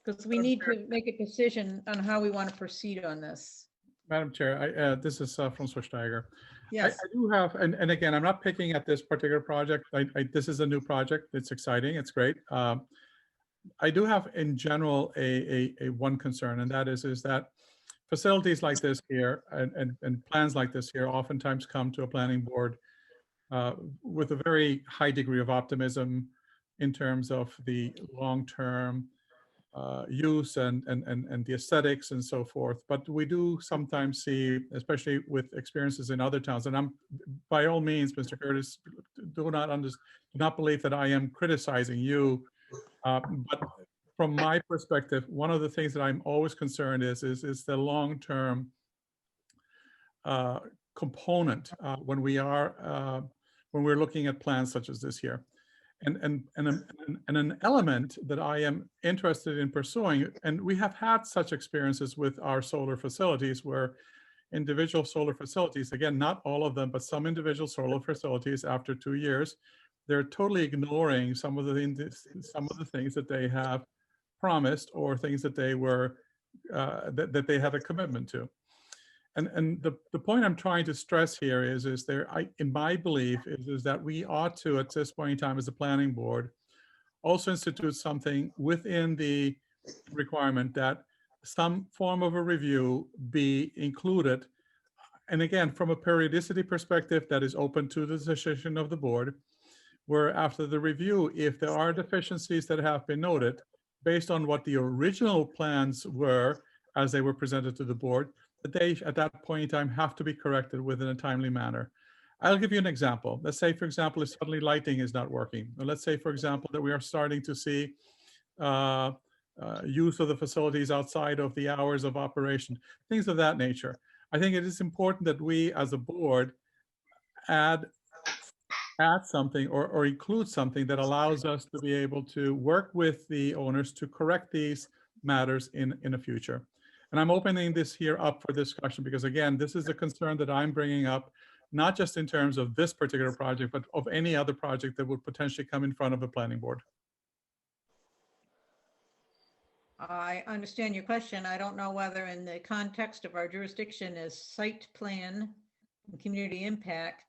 Because we need to make a decision on how we want to proceed on this. Madam Chair, this is Francois Steiger. Yes. I do have, and again, I'm not picking at this particular project. This is a new project. It's exciting. It's great. I do have in general a one concern, and that is that facilities like this here and plans like this here oftentimes come to a planning board with a very high degree of optimism in terms of the long-term use and the aesthetics and so forth. But we do sometimes see, especially with experiences in other towns, and I'm, by all means, Mr. Curtis, do not believe that I am criticizing you. But from my perspective, one of the things that I'm always concerned is the long-term component when we're looking at plans such as this here. And an element that I am interested in pursuing, and we have had such experiences with our solar facilities where individual solar facilities, again, not all of them, but some individual solar facilities after 2 years, they're totally ignoring some of the things that they have promised or things that they were that they had a commitment to. And the point I'm trying to stress here is in my belief is that we ought to, at this point in time as a planning board, also institute something within the requirement that some form of a review be included. And again, from a periodicity perspective, that is open to the decision of the board, where after the review, if there are deficiencies that have been noted based on what the original plans were as they were presented to the board, that they, at that point in time, have to be corrected within a timely manner. I'll give you an example. Let's say, for example, if suddenly lighting is not working. Or let's say, for example, that we are starting to see use of the facilities outside of the hours of operation, things of that nature. I think it is important that we, as a board, add something or include something that allows us to be able to work with the owners to correct these matters in the future. And I'm opening this here up for discussion because, again, this is a concern that I'm bringing up, not just in terms of this particular project, but of any other project that would potentially come in front of the planning board. I understand your question. I don't know whether in the context of our jurisdiction is site plan and community impact,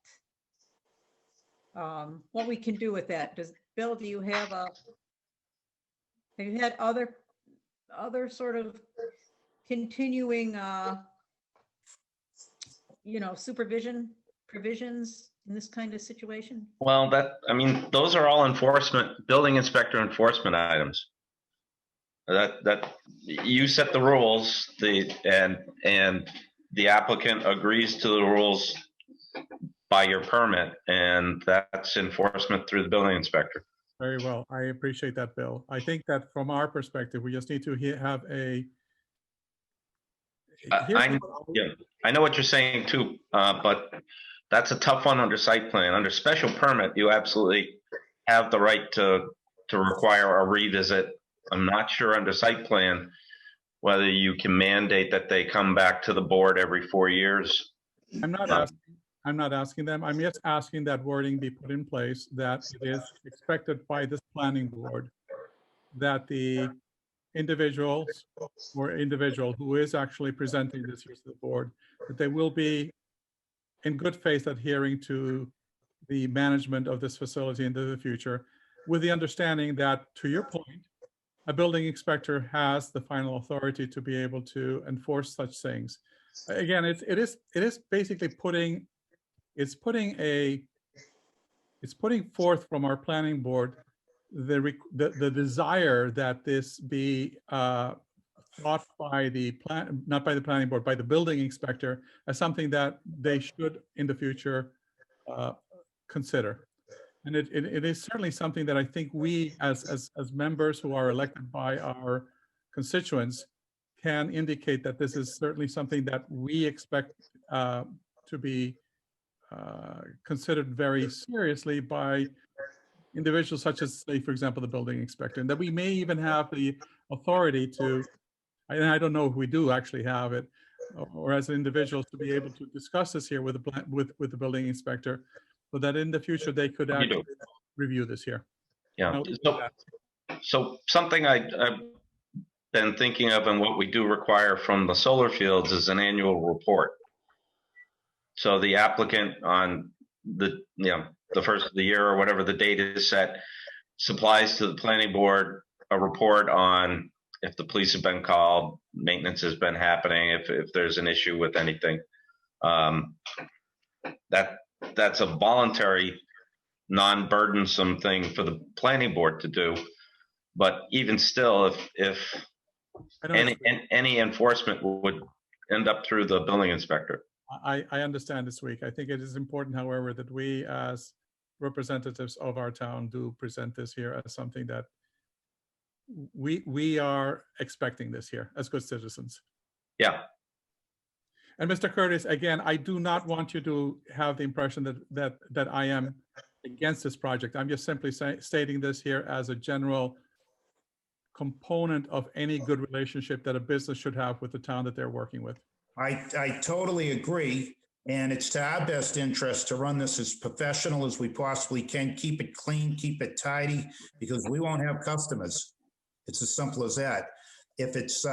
what we can do with that. Bill, do you have have you had other sort of continuing, supervision provisions in this kind of situation? Well, those are all building inspector enforcement items. That you set the rules, and the applicant agrees to the rules by your permit, and that's enforcement through the building inspector. Very well. I appreciate that, Bill. I think that from our perspective, we just need to have a. I know what you're saying too, but that's a tough one under site plan. Under special permit, you absolutely have the right to require a revisit. I'm not sure under site plan whether you can mandate that they come back to the board every 4 years. I'm not asking them. I'm just asking that wording be put in place, that it is expected by this planning board that the individual who is actually presenting this to the board, that they will be in good faith adhering to the management of this facility into the future, with the understanding that, to your point, a building inspector has the final authority to be able to enforce such things. Again, it is basically putting forth from our planning board the desire that this be thought by not by the planning board, by the building inspector, as something that they should in the future consider. And it is certainly something that I think we as members who are elected by our constituents can indicate that this is certainly something that we expect to be considered very seriously by individuals such as, say, for example, the building inspector, and that we may even have the authority to, and I don't know if we do actually have it, or as individuals to be able to discuss this here with the building inspector, so that in the future they could actually review this here. Yeah. So something I've been thinking of, and what we do require from the solar fields, is an annual report. So the applicant on the first of the year or whatever the date is set supplies to the planning board a report on if the police have been called, maintenance has been happening, if there's an issue with anything. That that's a voluntary, non-burdensome thing for the planning board to do. But even still, if I know any enforcement would end up through the building inspector. I understand this week. I think it is important, however, that we as representatives of our town do present this here as something that we are expecting this here as good citizens. Yeah. And Mr. Curtis, again, I do not want you to have the impression that I am against this project. I'm just simply stating this here as a general component of any good relationship that a business should have with the town that they're working with. I totally agree. And it's to our best interest to run this as professional as we possibly can, keep it clean, keep it tidy, because we won't have customers. It's as simple as that. If it's,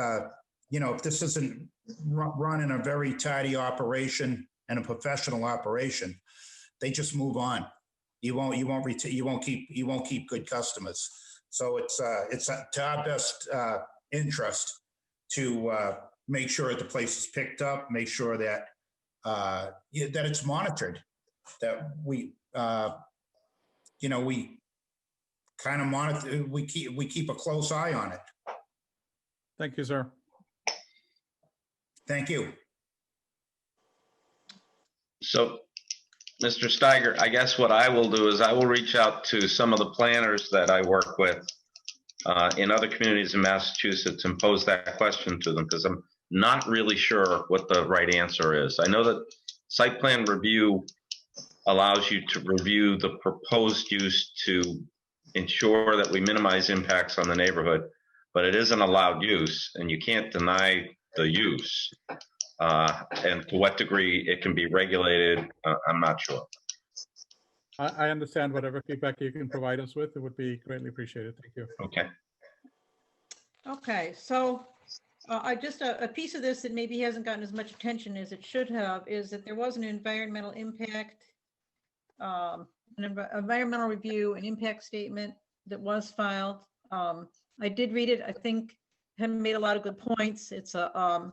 if this isn't run in a very tidy operation and a professional operation, they just move on. You won't keep good customers. So it's to our best interest to make sure that the place is picked up, make sure that that it's monitored, that we kind of monitor, we keep a close eye on it. Thank you, sir. Thank you. So, Mr. Steiger, I guess what I will do is I will reach out to some of the planners that I work with in other communities in Massachusetts and pose that question to them, because I'm not really sure what the right answer is. I know that site plan review allows you to review the proposed use to ensure that we minimize impacts on the neighborhood, but it isn't allowed use, and you can't deny the use. And to what degree it can be regulated, I'm not sure. I understand whatever feedback you can provide us with. It would be greatly appreciated. Thank you. Okay. Okay, so I just a piece of this that maybe hasn't gotten as much attention as it should have is that there was an environmental impact, environmental review, an impact statement that was filed. I did read it. I think Hem made a lot of good points. It's a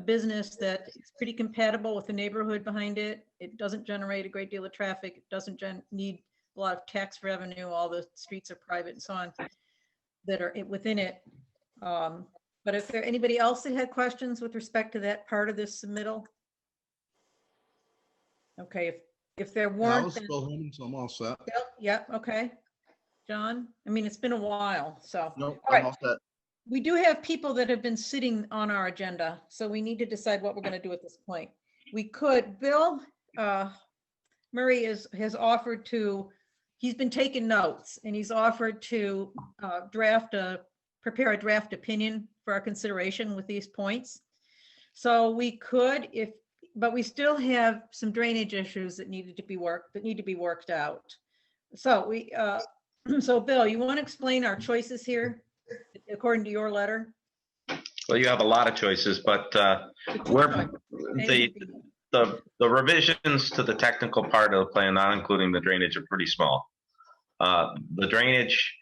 business that is pretty compatible with the neighborhood behind it. It doesn't generate a great deal of traffic. It doesn't need a lot of tax revenue. All the streets are private and so on that are within it. But if there anybody else that had questions with respect to that part of this submittal? Okay, if there weren't, Alice, go home, so I'm all set. Yep, okay. John, I mean, it's been a while, so. No, All right. I'm all set. We do have people that have been sitting on our agenda, so we need to decide what we're going to do at this point. We could, Bill Murray has offered to, he's been taking notes, and he's offered to prepare a draft opinion for our consideration with these points. So we could, but we still have some drainage issues that need to be worked out. So so Bill, you want to explain our choices here according to your letter? Well, you have a lot of choices, but the revisions to the technical part of the plan, not including the drainage, are pretty small. The drainage,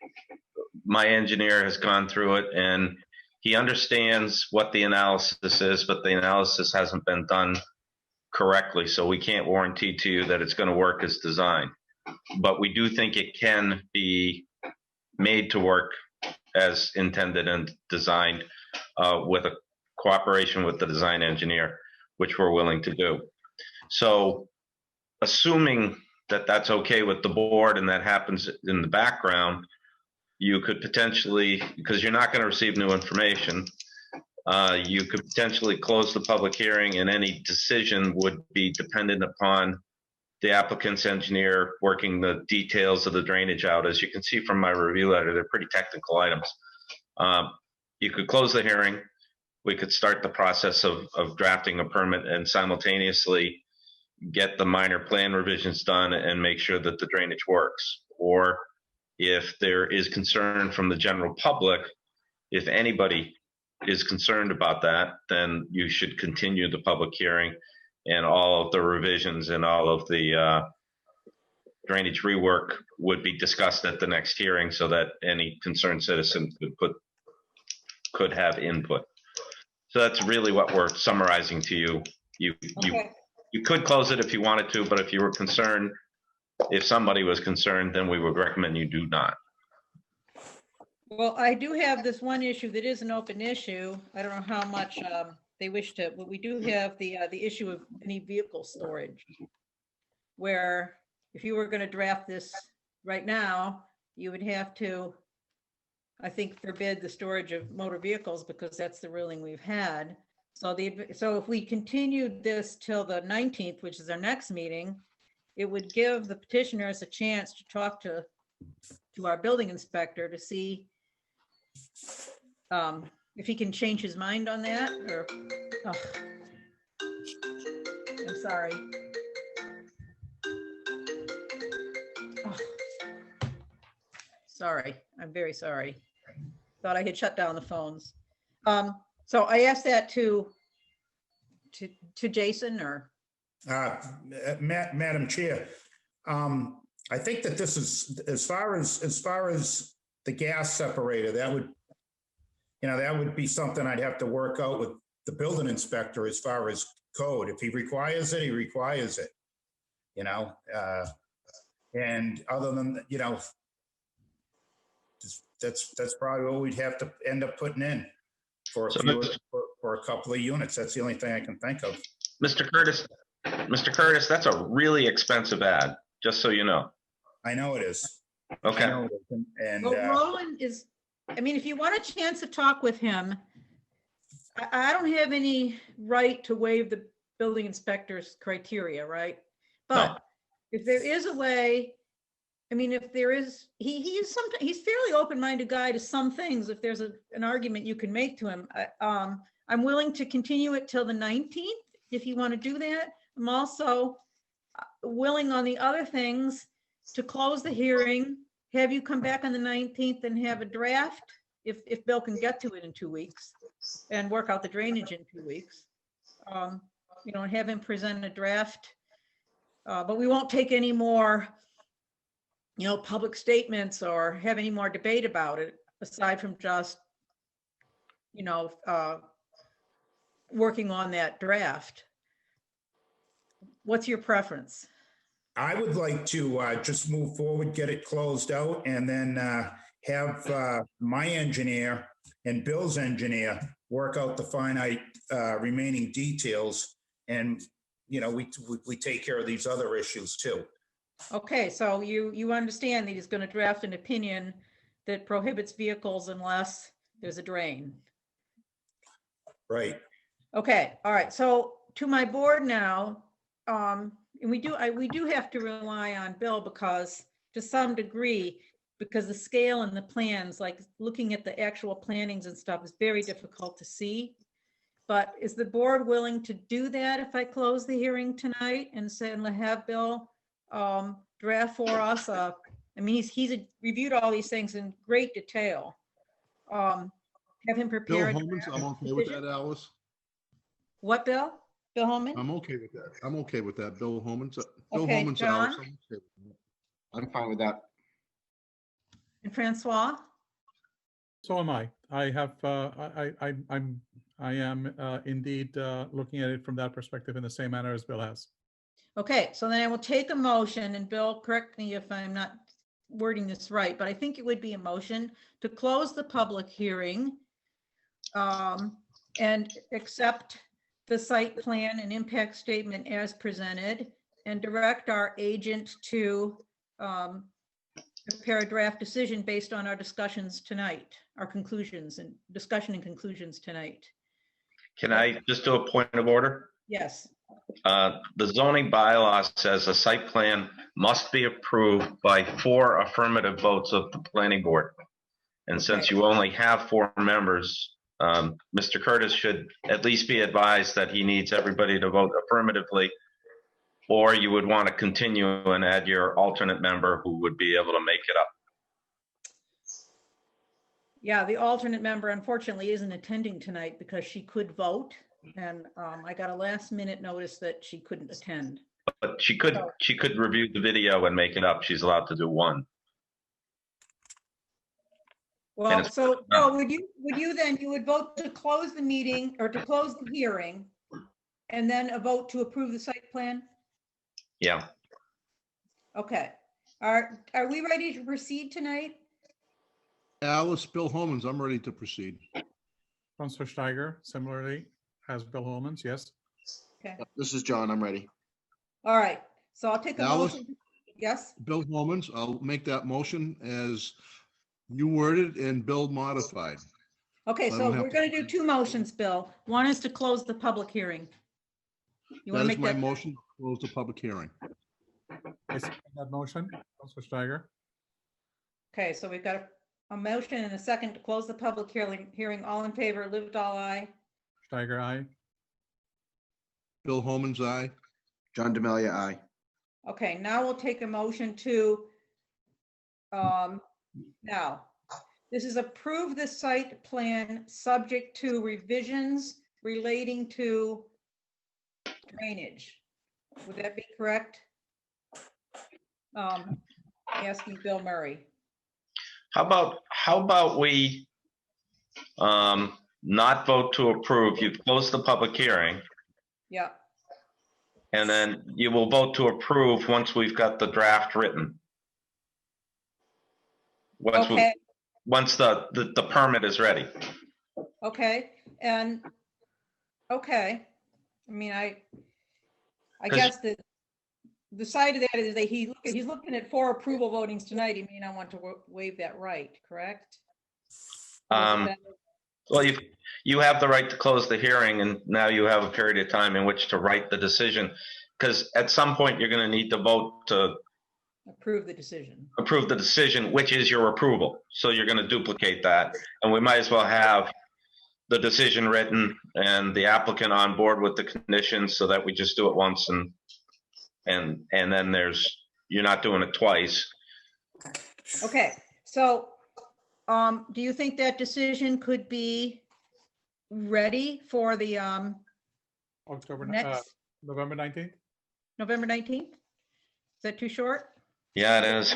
my engineer has gone through it and he understands what the analysis is, but the analysis hasn't been done correctly. So we can't guarantee to you that it's going to work as designed, but we do think it can be made to work as intended and designed with a cooperation with the design engineer, which we're willing to do. So assuming that that's okay with the board and that happens in the background, you could potentially, because you're not going to receive new information, you could potentially close the public hearing, and any decision would be dependent upon the applicant's engineer working the details of the drainage out. As you can see from my review letter, they're pretty technical items. You could close the hearing. We could start the process of drafting a permit and simultaneously get the minor plan revisions done and make sure that the drainage works. Or if there is concern from the general public, if anybody is concerned about that, then you should continue the public hearing and all of the revisions and all of the drainage rework would be discussed at the next hearing so that any concerned citizen could have input. So that's really what we're summarizing to you. You could close it if you wanted to, but if you were concerned, if somebody was concerned, then we would recommend you do not. Well, I do have this one issue that is an open issue. I don't know how much they wish to, but we do have the issue of any vehicle storage. Where if you were going to draft this right now, you would have to, I think, forbid the storage of motor vehicles because that's the ruling we've had. So if we continued this till the 19th, which is our next meeting, it would give the petitioners a chance to talk to our building inspector to see if he can change his mind on that, or, oh, I'm sorry. Oh, sorry, I'm very sorry. Thought I had shut down the phones. So I asked that to Jason, or? Madam Chair, I think that this is, as far as the gas separator, that would be something I'd have to work out with the building inspector as far as code. If he requires it, he requires it, and other than, that's probably what we'd have to end up putting in for a couple of units. That's the only thing I can think of. Mr. Curtis, that's a really expensive ad, just so you know. I know it is. Okay. And Well, Roland is, I mean, if you want a chance to talk with him, I don't have any right to waive the building inspector's criteria, right? But if there is a way, I mean, if there is, he's fairly open-minded guy to some things. If there's an argument you can make to him, I'm willing to continue it till the 19th if you want to do that. I'm also willing on the other things to close the hearing, have you come back on the 19th and have a draft if Bill can get to it in 2 weeks and work out the drainage in 2 weeks. And have him present a draft. But we won't take any more, public statements or have any more debate about it aside from just, working on that draft. What's your preference? I would like to just move forward, get it closed out, and then have my engineer and Bill's engineer work out the finite remaining details, and we take care of these other issues too. Okay, so you understand that he's going to draft an opinion that prohibits vehicles unless there's a drain. Right. Okay, all right. So to my board now. And we do have to rely on Bill because to some degree, because the scale and the plans, like looking at the actual plannings and stuff is very difficult to see. But is the board willing to do that if I close the hearing tonight and have Bill draft for us? I mean, he's reviewed all these things in great detail. Have him prepare. Bill Holman's, I'm okay with that, Alice. What, Bill? Bill Holman? I'm okay with that. I'm okay with that. Bill Holman's. Okay, Holman's John? Alice. I'm okay with that. I'm fine with that. And Francois? So am I. I have, I am indeed looking at it from that perspective in the same manner as Bill has. Okay, so then I will take a motion, and Bill, correct me if I'm not wording this right, but I think it would be a motion to close the public hearing and accept the site plan and impact statement as presented, and direct our agent to prepare a draft decision based on our discussions tonight, our conclusions and discussion and conclusions tonight. Can I just do a point of order? Yes. The zoning bylaw says a site plan must be approved by 4 affirmative votes of the planning board. And since you only have 4 members, Mr. Curtis should at least be advised that he needs everybody to vote affirmatively, or you would want to continue and add your alternate member who would be able to make it up. Yeah, the alternate member unfortunately isn't attending tonight because she could vote, and I got a last minute notice that she couldn't attend. But she could review the video and make it up. She's allowed to do 1. Well, so would you then, you would vote to close the meeting or to close the hearing And then a vote to approve the site plan? Yeah. Okay. Are we ready to proceed tonight? Alice, Bill Holman's, I'm ready to proceed. Counselor Steiger, similarly, has Bill Holman's, yes. Okay. This is John. I'm ready. All right. So I'll take a Alice? motion. Yes? Bill Holman's, I'll make that motion as you worded and Bill modified. Okay, I so don't have we're to- going to do two motions, Bill. One is to close the public hearing. You want That to is make my that? motion, to close the public hearing. I second that motion, Counselor Steiger. Okay, so we've got a motion and a second to close the public hearing. All in favor, Livedall, aye. Steiger, aye. Bill Holman's, aye. John Demalia, aye. Okay, now we'll take a motion to, now, this is approve the site plan subject to revisions relating to drainage. Would that be correct? Asking Bill Murray. How about we not vote to approve? You've closed the public hearing, Yeah, and then you will vote to approve once we've got the draft written. okay, Once the permit is ready. okay, and, okay. I mean, I 'Cause- guess the side of that is that he's looking at 4 approval votings tonight. He may not want to waive that right, correct? Well, you have the right to close the hearing, and now you have a period of time in which to write the decision. Because at some point, you're going to need to vote to Approve the decision. approve the decision, which is your approval. So you're going to duplicate that. And we might as well have the decision written and the applicant on board with the conditions so that we just do it once and then you're not doing it twice. Okay, so, do you think that decision could be ready for the, October, next, November 19th? November 19th? Is that too short? Yeah, it is.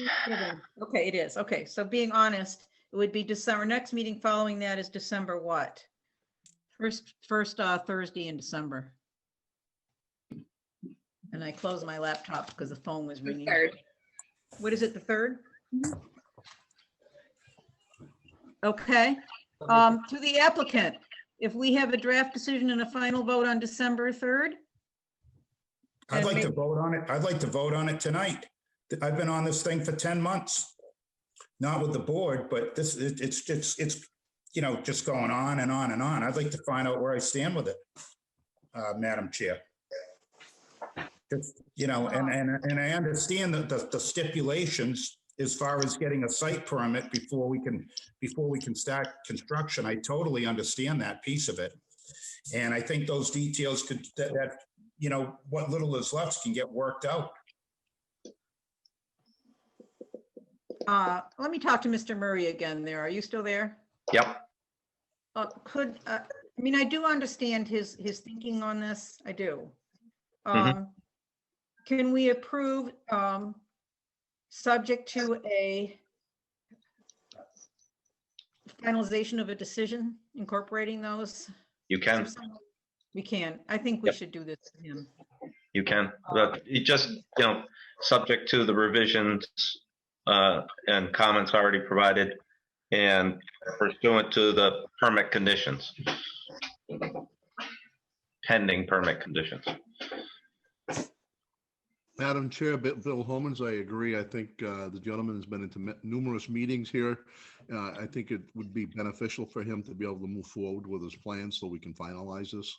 Okay, it is. Okay, so being honest, it would be December, next meeting following that is December what? First Thursday in December. And I closed my laptop because the phone was The ringing. 3rd. What is it, the 3rd? Okay, to the applicant, if we have a draft decision and a final vote on December 3rd? I'd And like to maybe- vote on it. I'd like to vote on it tonight. I've been on this thing for 10 months. Not with the board, but it's just going on and on and on. I'd like to find out where I stand with it, Madam Chair. Just, and I understand that the stipulations as far as getting a site permit before we can start construction. I totally understand that piece of it. And I think those details that what little is left can get worked out. Let me talk to Mr. Murray again there. Are you still there? Yep. I do understand his thinking on this. I do. Mhm. Can we approve, subject to a finalization of a decision incorporating those? You can. We can. I think we Yep. should do this to him. You can. But it just, subject to the revisions and comments already provided and pursuant to the permit conditions. Pending permit conditions. Madam Chair, Bill Holman's, I agree. I think the gentleman has been into numerous meetings here. I think it would be beneficial for him to be able to move forward with his plan so we can finalize this.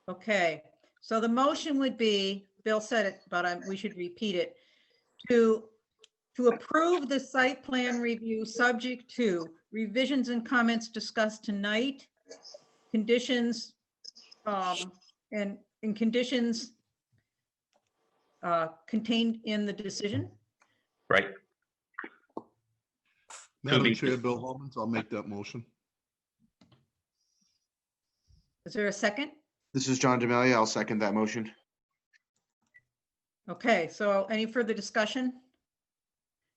Okay, so the motion would be, Bill said it, but we should repeat it, to approve the site plan review subject to revisions and comments discussed tonight, conditions, and conditions contained in the decision. Right. Madam be- Chair, Bill Holman's, I'll make that motion. Is there a second? This is John Demalia. I'll second that motion. Okay, so any further discussion?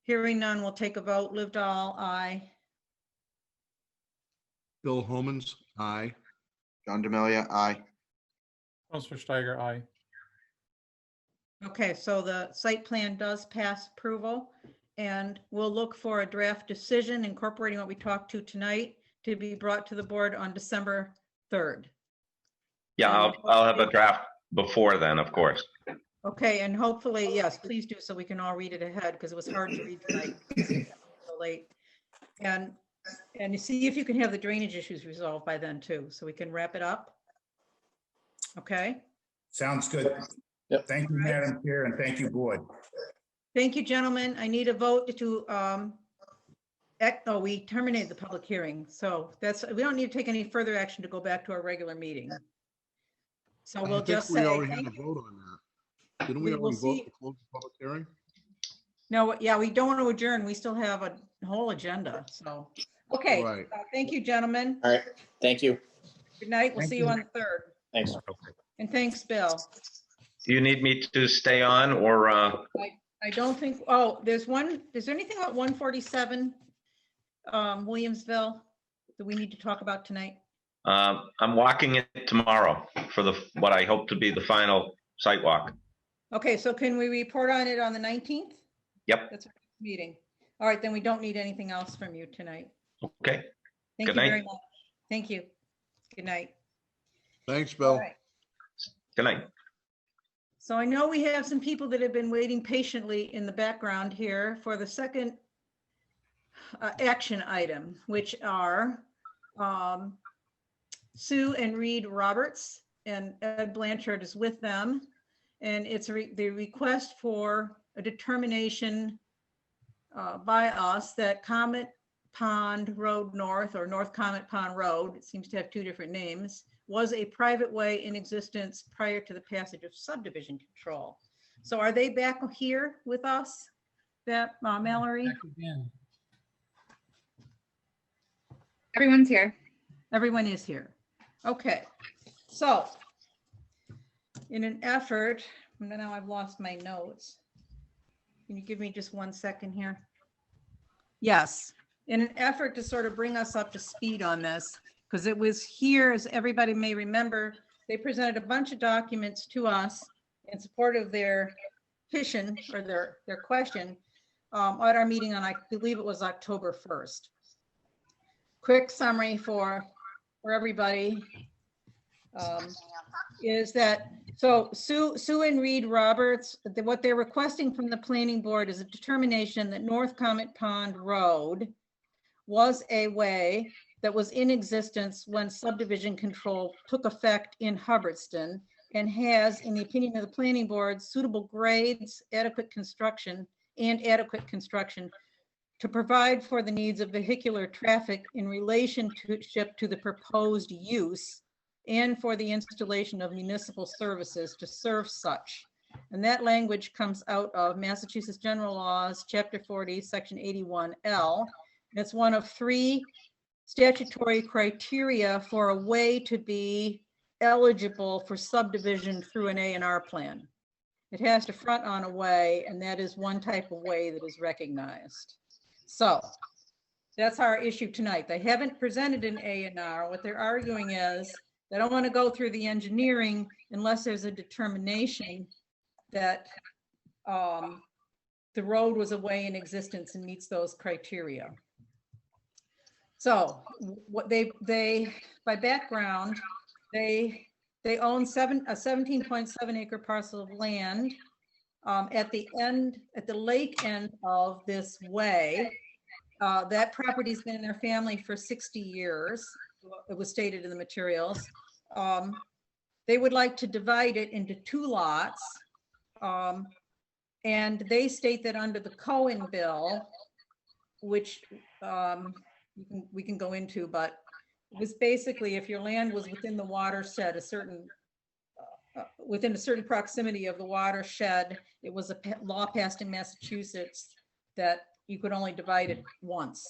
Hearing none, we'll take a vote. Livedall, aye. Bill Holman's, aye. John Demalia, aye. Counselor Steiger, aye. Okay, so the site plan does pass approval, and we'll look for a draft decision incorporating what we talked to tonight to be brought to the board on December 3rd. Yeah, I'll have a draft before then, of course. Okay, and hopefully, yes, please do so we can all read it ahead because it was hard to read tonight. So late. And you see if you can have the drainage issues resolved by then too, so we can wrap it up. Okay, Sounds good. Yep. Thank you, Madam Chair, and thank you, board. thank you, gentlemen. I need a vote to, we terminated the public hearing, so we don't need to take any further action to go back to our regular meeting. So I we'll think just we say, already had a vote on that. Didn't we We will already vote see. to close the public hearing? no, yeah, we don't want to adjourn. We still have a whole agenda, so. Okay, Right. thank you, gentlemen. All right, thank you. Good night. We'll Thank see you you. on the 3rd. Thanks. And thanks, Bill. Do you need me to stay on or, I don't think, oh, is there anything about 147 Williamsville that we need to talk about tonight? I'm walking it tomorrow for what I hope to be the final site walk. Okay, so can we report on it on the 19th? Yep. That's our meeting. All right, then we don't need anything else from you tonight. Okay. Thank Good you night. very much. Thank you. Good night. Thanks, All Bill. right. Good night. So I know we have some people that have been waiting patiently in the background here for the second action item, which are Sue and Reed Roberts, and Ed Blanchard is with them. And it's the request for a determination by us that Comet Pond Road North, or North Comet Pond Road, it seems to have two different names, was a private way in existence prior to the passage of subdivision control. So are they back here with us, Mallory? Everyone's here. Everyone is here. Okay, so in an effort, now I've lost my notes. Can you give me just 1 second here? Yes, in an effort to sort of bring us up to speed on this, because it was here, as everybody may remember, they presented a bunch of documents to us in support of their petition or their question at our meeting on, I believe it was October 1st. Quick summary for everybody is that, so Sue and Reed Roberts, what they're requesting from the planning board is a determination that North Comet Pond Road was a way that was in existence when subdivision control took effect in Hubbardston, and has, in the opinion of the planning board, suitable grades, adequate construction to provide for the needs of vehicular traffic in relationship to the proposed use, and for the installation of municipal services to serve such. And that language comes out of Massachusetts General Laws, Chapter 40, Section 81L. It's one of 3 statutory criteria for a way to be eligible for subdivision through an A&R plan. It has to front on a way, and that is one type of way that is recognized. So that's our issue tonight. They haven't presented an A&R. What they're arguing is they don't want to go through the engineering unless there's a determination that the road was a way in existence and meets those criteria. So what they by background, they own a 17.7 acre parcel of land at the lake end of this way. That property's been in their family for 60 years. It was stated in the materials. They would like to divide it into 2 lots. And they state that under the Cohen bill, which we can go into, but it was basically if your land was within the watershed, within a certain proximity of the watershed, it was a law passed in Massachusetts that you could only divide it once.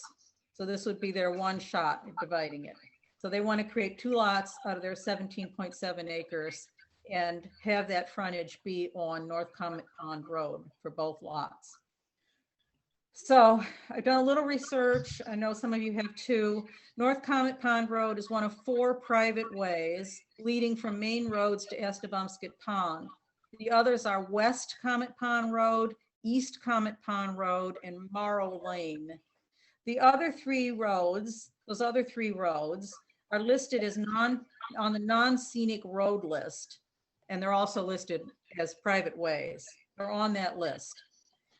So this would be their one shot at dividing it. So they want to create 2 lots out of their 17.7 acres and have that frontage be on North Comet Pond Road for both lots. So I've done a little research. I know some of you have too. North Comet Pond Road is one of 4 private ways leading from main roads to Estabumskett Pond. The others are West Comet Pond Road, East Comet Pond Road, and Morrow Lane. The other 3 roads, those other 3 roads are listed as on the non-scenic road list. And they're also listed as private ways. They're on that list.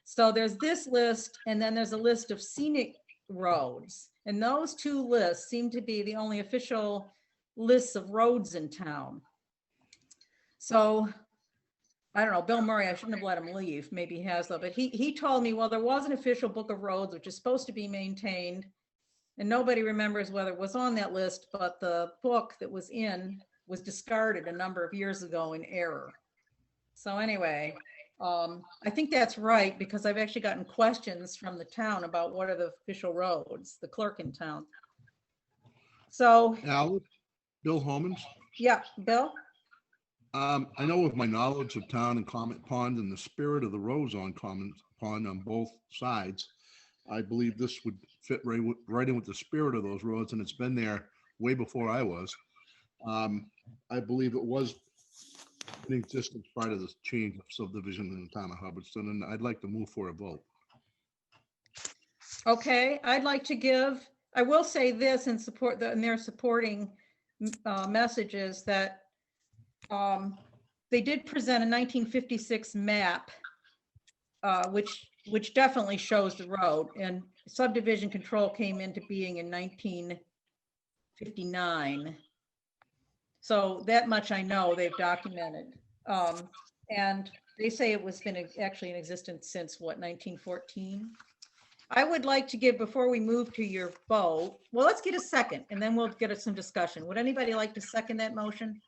So there's this list, and then there's a list of scenic roads. And those 2 lists seem to be the only official lists of roads in town. So I don't know, Bill Murray, I shouldn't have let him leave. Maybe he has though, but he told me, well, there was an official book of roads, which is supposed to be maintained. And nobody remembers whether it was on that list, but the book that was discarded a number of years ago in error. So anyway, I think that's right, because I've actually gotten questions from the town about what are the official roads, the clerk in town. So, Al, Bill Homans. yeah, Bill? I know with my knowledge of town and Comet Pond and the spirit of the roads on Comet Pond on both sides, I believe this would fit right in with the spirit of those roads, and it's been there way before I was. I believe it was in existence prior to the change of subdivision in the town of Hubbardston, and I'd like to move for a vote. Okay, I'd like to give, I will say this in support, and their supporting messages that they did present a 1956 map, which definitely shows the road, and subdivision control came into being in 1959. So that much I know they've documented. And they say it was been actually in existence since what, 1914? I would like to give, before we move to your vote, well, let's get a second and then we'll get some discussion. Would anybody like to second that motion?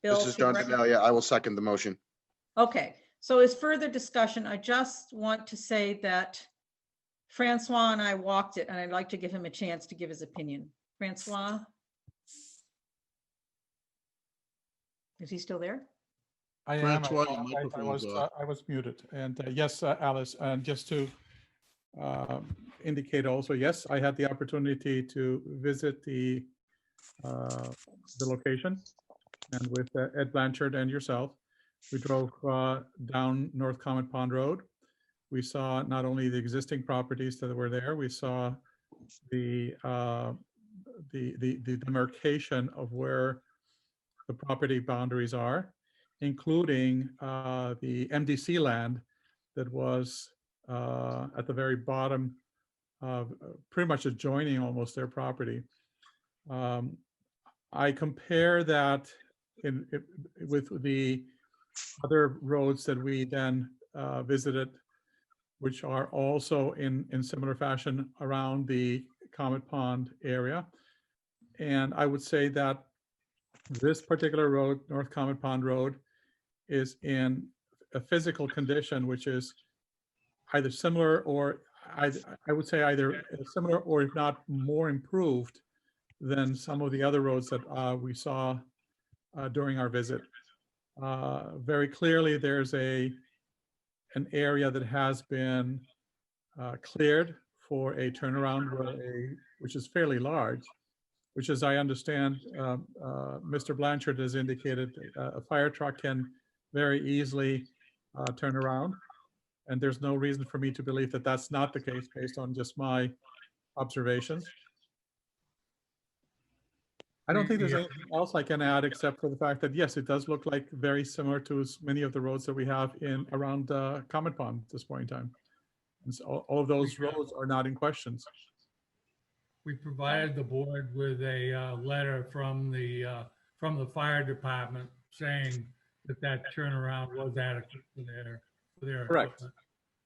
Bill? This is John Denalia. I will second the motion. Okay, so as further discussion, I just want to say that Francois and I walked it, and I'd like to give him a chance to give his opinion. Francois? Is he still there? I am. Francois, your microphone's off. I was muted. And yes, Alice, and just to indicate also, yes, I had the opportunity to visit the location, and with Ed Blanchard and yourself, we drove down North Comet Pond Road. We saw not only the existing properties that were there, we saw the demarcation of where the property boundaries are, including the MDC land that was at the very bottom, pretty much adjoining almost their property. I compare that with the other roads that we then visited, which are also in similar fashion around the Comet Pond area. And I would say that this particular road, North Comet Pond Road, is in a physical condition which is either similar or I would say either similar or if not more improved than some of the other roads that we saw during our visit. Very clearly, there's an area that has been cleared for a turnaround which is fairly large, which, as I understand, Mr. Blanchard has indicated, a fire truck can very easily turn around. And there's no reason for me to believe that that's not the case based on just my observations. I don't think there's anything else I can add except for the fact that, yes, it does look like very similar to many of the roads that we have around Comet Pond at this point in time. And so all of those roads are not in questions. We provided the board with a letter from the fire department saying that turnaround was adequate for their Correct. equipment.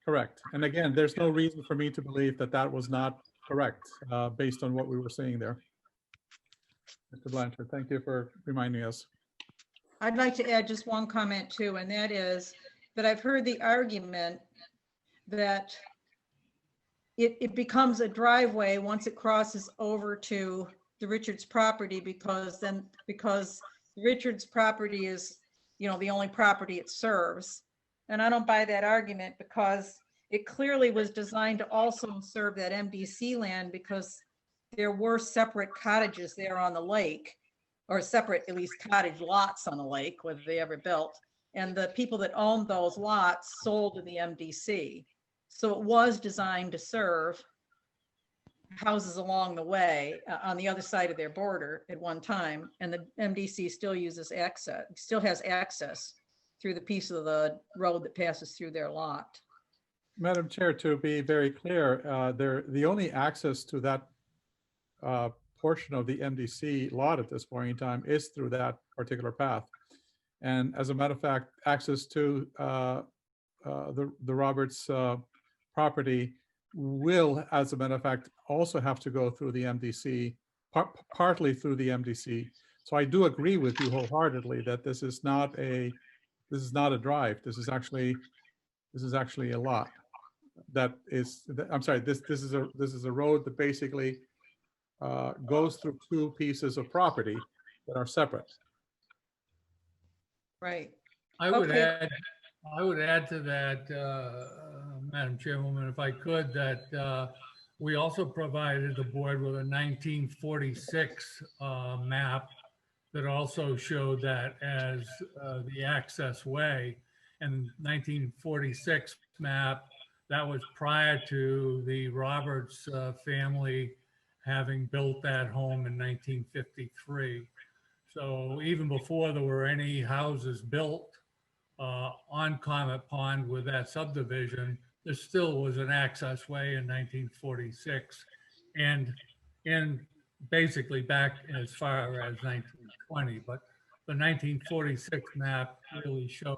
Correct. And again, there's no reason for me to believe that that was not correct based on what we were seeing there. Mr. Blanchard, thank you for reminding us. I'd like to add just one comment too, and that is that I've heard the argument that it becomes a driveway once it crosses over to the Richards property because Richards property is, the only property it serves. And I don't buy that argument because it clearly was designed to also serve that MDC land because there were separate cottages there on the lake, or separate, at least cottage lots on the lake, whether they ever built. And the people that owned those lots sold to the MDC. So it was designed to serve houses along the way on the other side of their border at one time. And the MDC still uses access, still has access through the piece of the road that passes through their lot. Madam Chair, to be very clear, the only access to that portion of the MDC lot at this point in time is through that particular path. And as a matter of fact, access to the Roberts property will, as a matter of fact, also have to go through the MDC, partly through the MDC. So I do agree with you wholeheartedly that this is not a drive. This is actually a lot. That is, I'm sorry, this is a road that basically goes through two pieces of property that are separate. Right. I would Okay. add to that, Madam Chairwoman, if I could, that we also provided the board with a 1946 map that also showed that as the access way. And 1946 map, that was prior to the Roberts family having built that home in 1953. So even before there were any houses built on Comet Pond with that subdivision, there still was an access way in 1946 and basically back as far as 1920. But the 1946 map really shows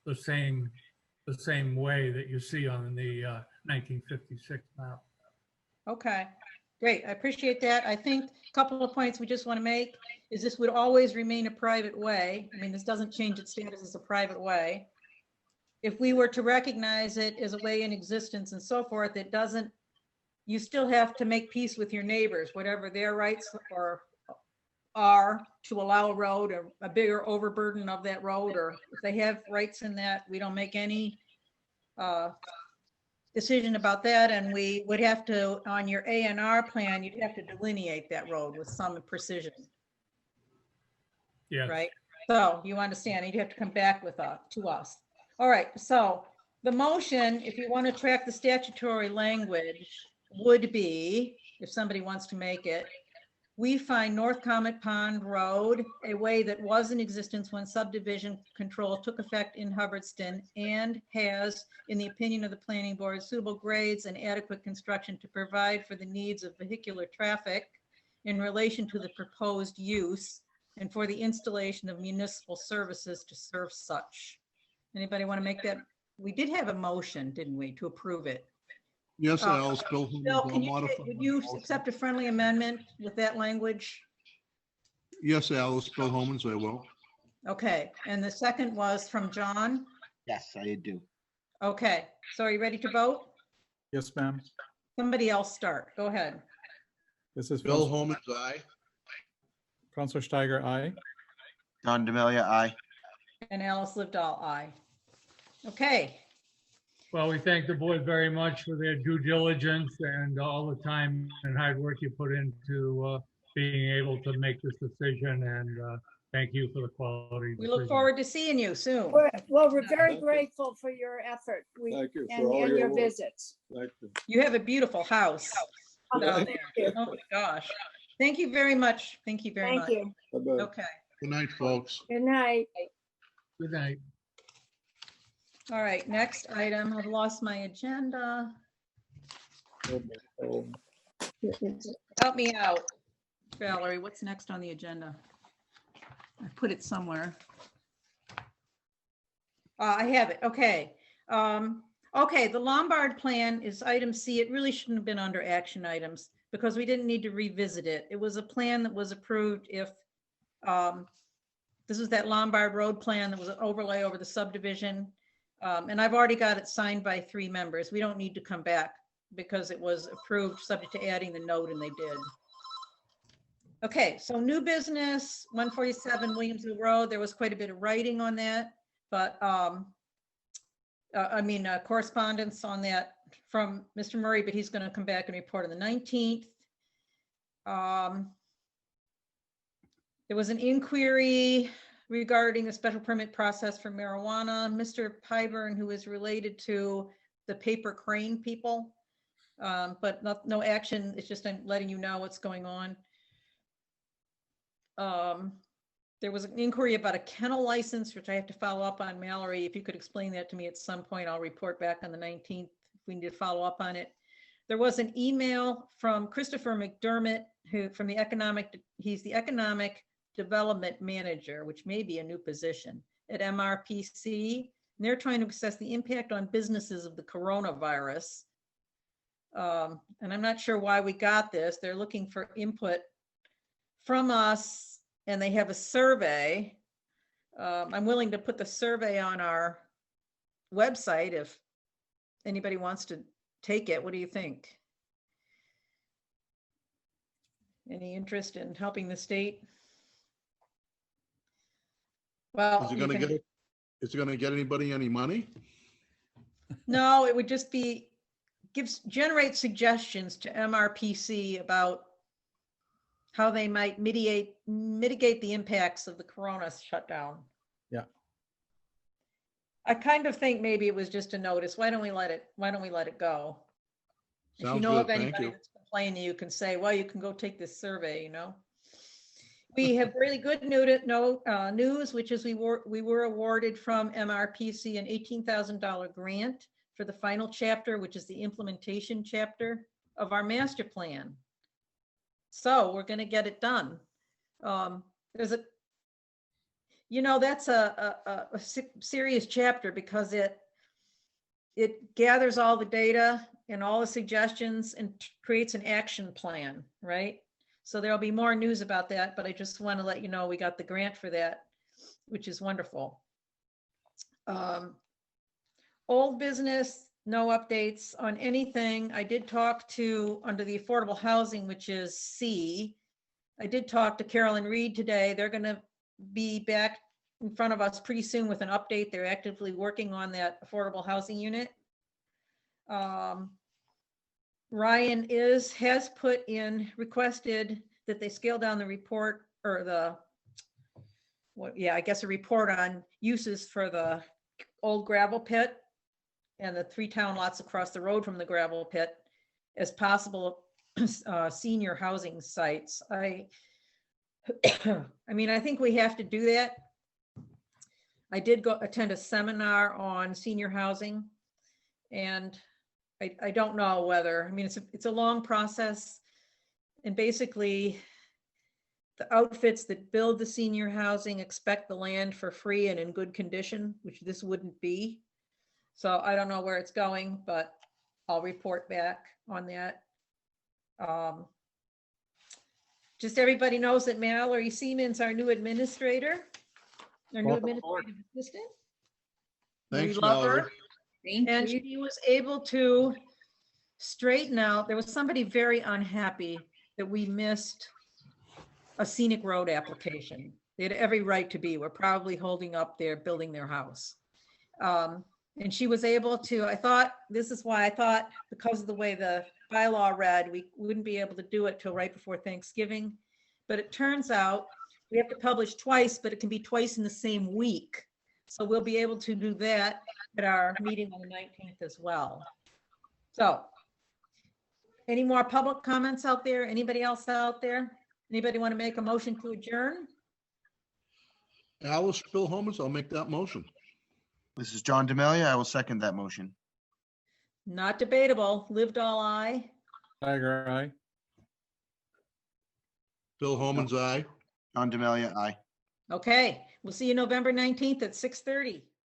the same way that you see on the 1956 map. Okay, great. I appreciate that. I think a couple of points we just want to make is this would always remain a private way. I mean, this doesn't change its status as a private way. If we were to recognize it as a way in existence and so forth, it doesn't, you still have to make peace with your neighbors, whatever their rights are to allow a road or a bigger overburden of that road, or if they have rights in that, we don't make any decision about that. And we would have to, on your A&R plan, you'd have to delineate that road with some precision. Yeah. Right. So you understand, you'd have to come back with to us. All right. So the motion, if you want to track the statutory language, would be, if somebody wants to make it, we find North Comet Pond Road a way that was in existence when subdivision control took effect in Hubbardston and has, in the opinion of the planning board, suitable grades and adequate construction to provide for the needs of vehicular traffic in relation to the proposed use and for the installation of municipal services to serve such. Anybody want to make that? We did have a motion, didn't we, to approve it? Yes, Alice, Bill. Bill, would you accept a friendly amendment with that language? Yes, Alice, Bill Holman's, I will. Okay, and the second was from John? Yes, I do. Okay, so are you ready to vote? Yes, ma'am. Somebody else start, go ahead. This is Bill Holman's, aye. Francois Steiger, aye. Don Demelia, aye. And Alice Livedall, aye. Okay, Well, we thank the board very much for their due diligence and all the time and hard work you put into being able to make this decision, and thank you for the quality. we look forward to seeing you soon. Well, we're very Thank you. grateful for your effort. Thank you And for all your your work. visits. Thank you. You have a beautiful house down Thank there. you. Oh my gosh. Thank you very much. Thank you very much. Thank you. Bye-bye. Okay, Good night, folks. Good night. Good night. all right, next item. I've lost my agenda. Oh, Help me out, Valerie. What's next on the agenda? I put it somewhere. I have it. Okay. Okay, the Lombard plan is item C. It really shouldn't have been under action items because we didn't need to revisit it. It was a plan that was approved if this was that Lombard Road plan that was an overlay over the subdivision. And I've already got it signed by 3 members. We don't need to come back because it was approved subject to adding the note, and they did. Okay, so new business, 147 Williamsville Road. There was quite a bit of writing on that, but correspondence on that from Mr. Murray, but he's going to come back and report on the 19th. There was an inquiry regarding the special permit process for marijuana. Mr. Pyburn, who is related to the paper crane people, but no action. It's just I'm letting you know what's going on. There was an inquiry about a kennel license, which I have to follow up on. Mallory, if you could explain that to me at some point, I'll report back on the 19th if we need to follow up on it. There was an email from Christopher McDermott, he's the economic development manager, which may be a new position at MRPC. And they're trying to assess the impact on businesses of the coronavirus. And I'm not sure why we got this. They're looking for input from us, and they have a survey. I'm willing to put the survey on our website if anybody wants to take it. What do you think? Any interest in helping the state? Well, Is it gonna get anybody any money? no, it would just be generate suggestions to MRPC about how they might mitigate the impacts of the corona shutdown. Yeah. I kind of think maybe it was just a notice. Why don't we let it go? If you Sounds know of good, thank anybody you. that's complaining, you can say, well, you can go take this survey, you know? We have really good news, which is we were awarded from MRPC an $18,000 grant for the final chapter, which is the implementation chapter of our master plan. So we're going to get it done. That's a serious chapter because it gathers all the data and all the suggestions and creates an action plan, right? So there'll be more news about that, but I just want to let you know we got the grant for that, which is wonderful. Old business, no updates on anything. I did talk to, under the affordable housing, which is C, I did talk to Carolyn Reed today. They're going to be back in front of us pretty soon with an update. They're actively working on that affordable housing unit. Ryan has requested that they scale down the report or a report on uses for the old gravel pit and the 3 town lots across the road from the gravel pit as possible senior housing sites. I think we have to do that. I did go attend a seminar on senior housing, and I don't know whether, it's a long process, and basically the outfits that build the senior housing expect the land for free and in good condition, which this wouldn't be. So I don't know where it's going, but I'll report back on that. Just everybody knows that Mallory Siemens, our new administrator, our new administrative assistant. Thanks, We love her. Mallory. Thank And you. she was able to straighten out, there was somebody very unhappy that we missed a scenic road application. They had every right to be. We're probably holding up building their house. And she was able to, this is why I thought, because of the way the bylaw read, we wouldn't be able to do it till right before Thanksgiving. But it turns out we have to publish twice, but it can be twice in the same week. So we'll be able to do that at our meeting on the 19th as well. So any more public comments out there? Anybody else out there? Anybody want to make a motion to adjourn? Alice, Bill Holmes, I'll make that motion. This is John D'Amelia. I will second that motion. Not debatable. Lived all I. Tiger eye. Bill Holman's aye. John D'Amelia, aye. Okay, we'll see you November 19th at 6:30.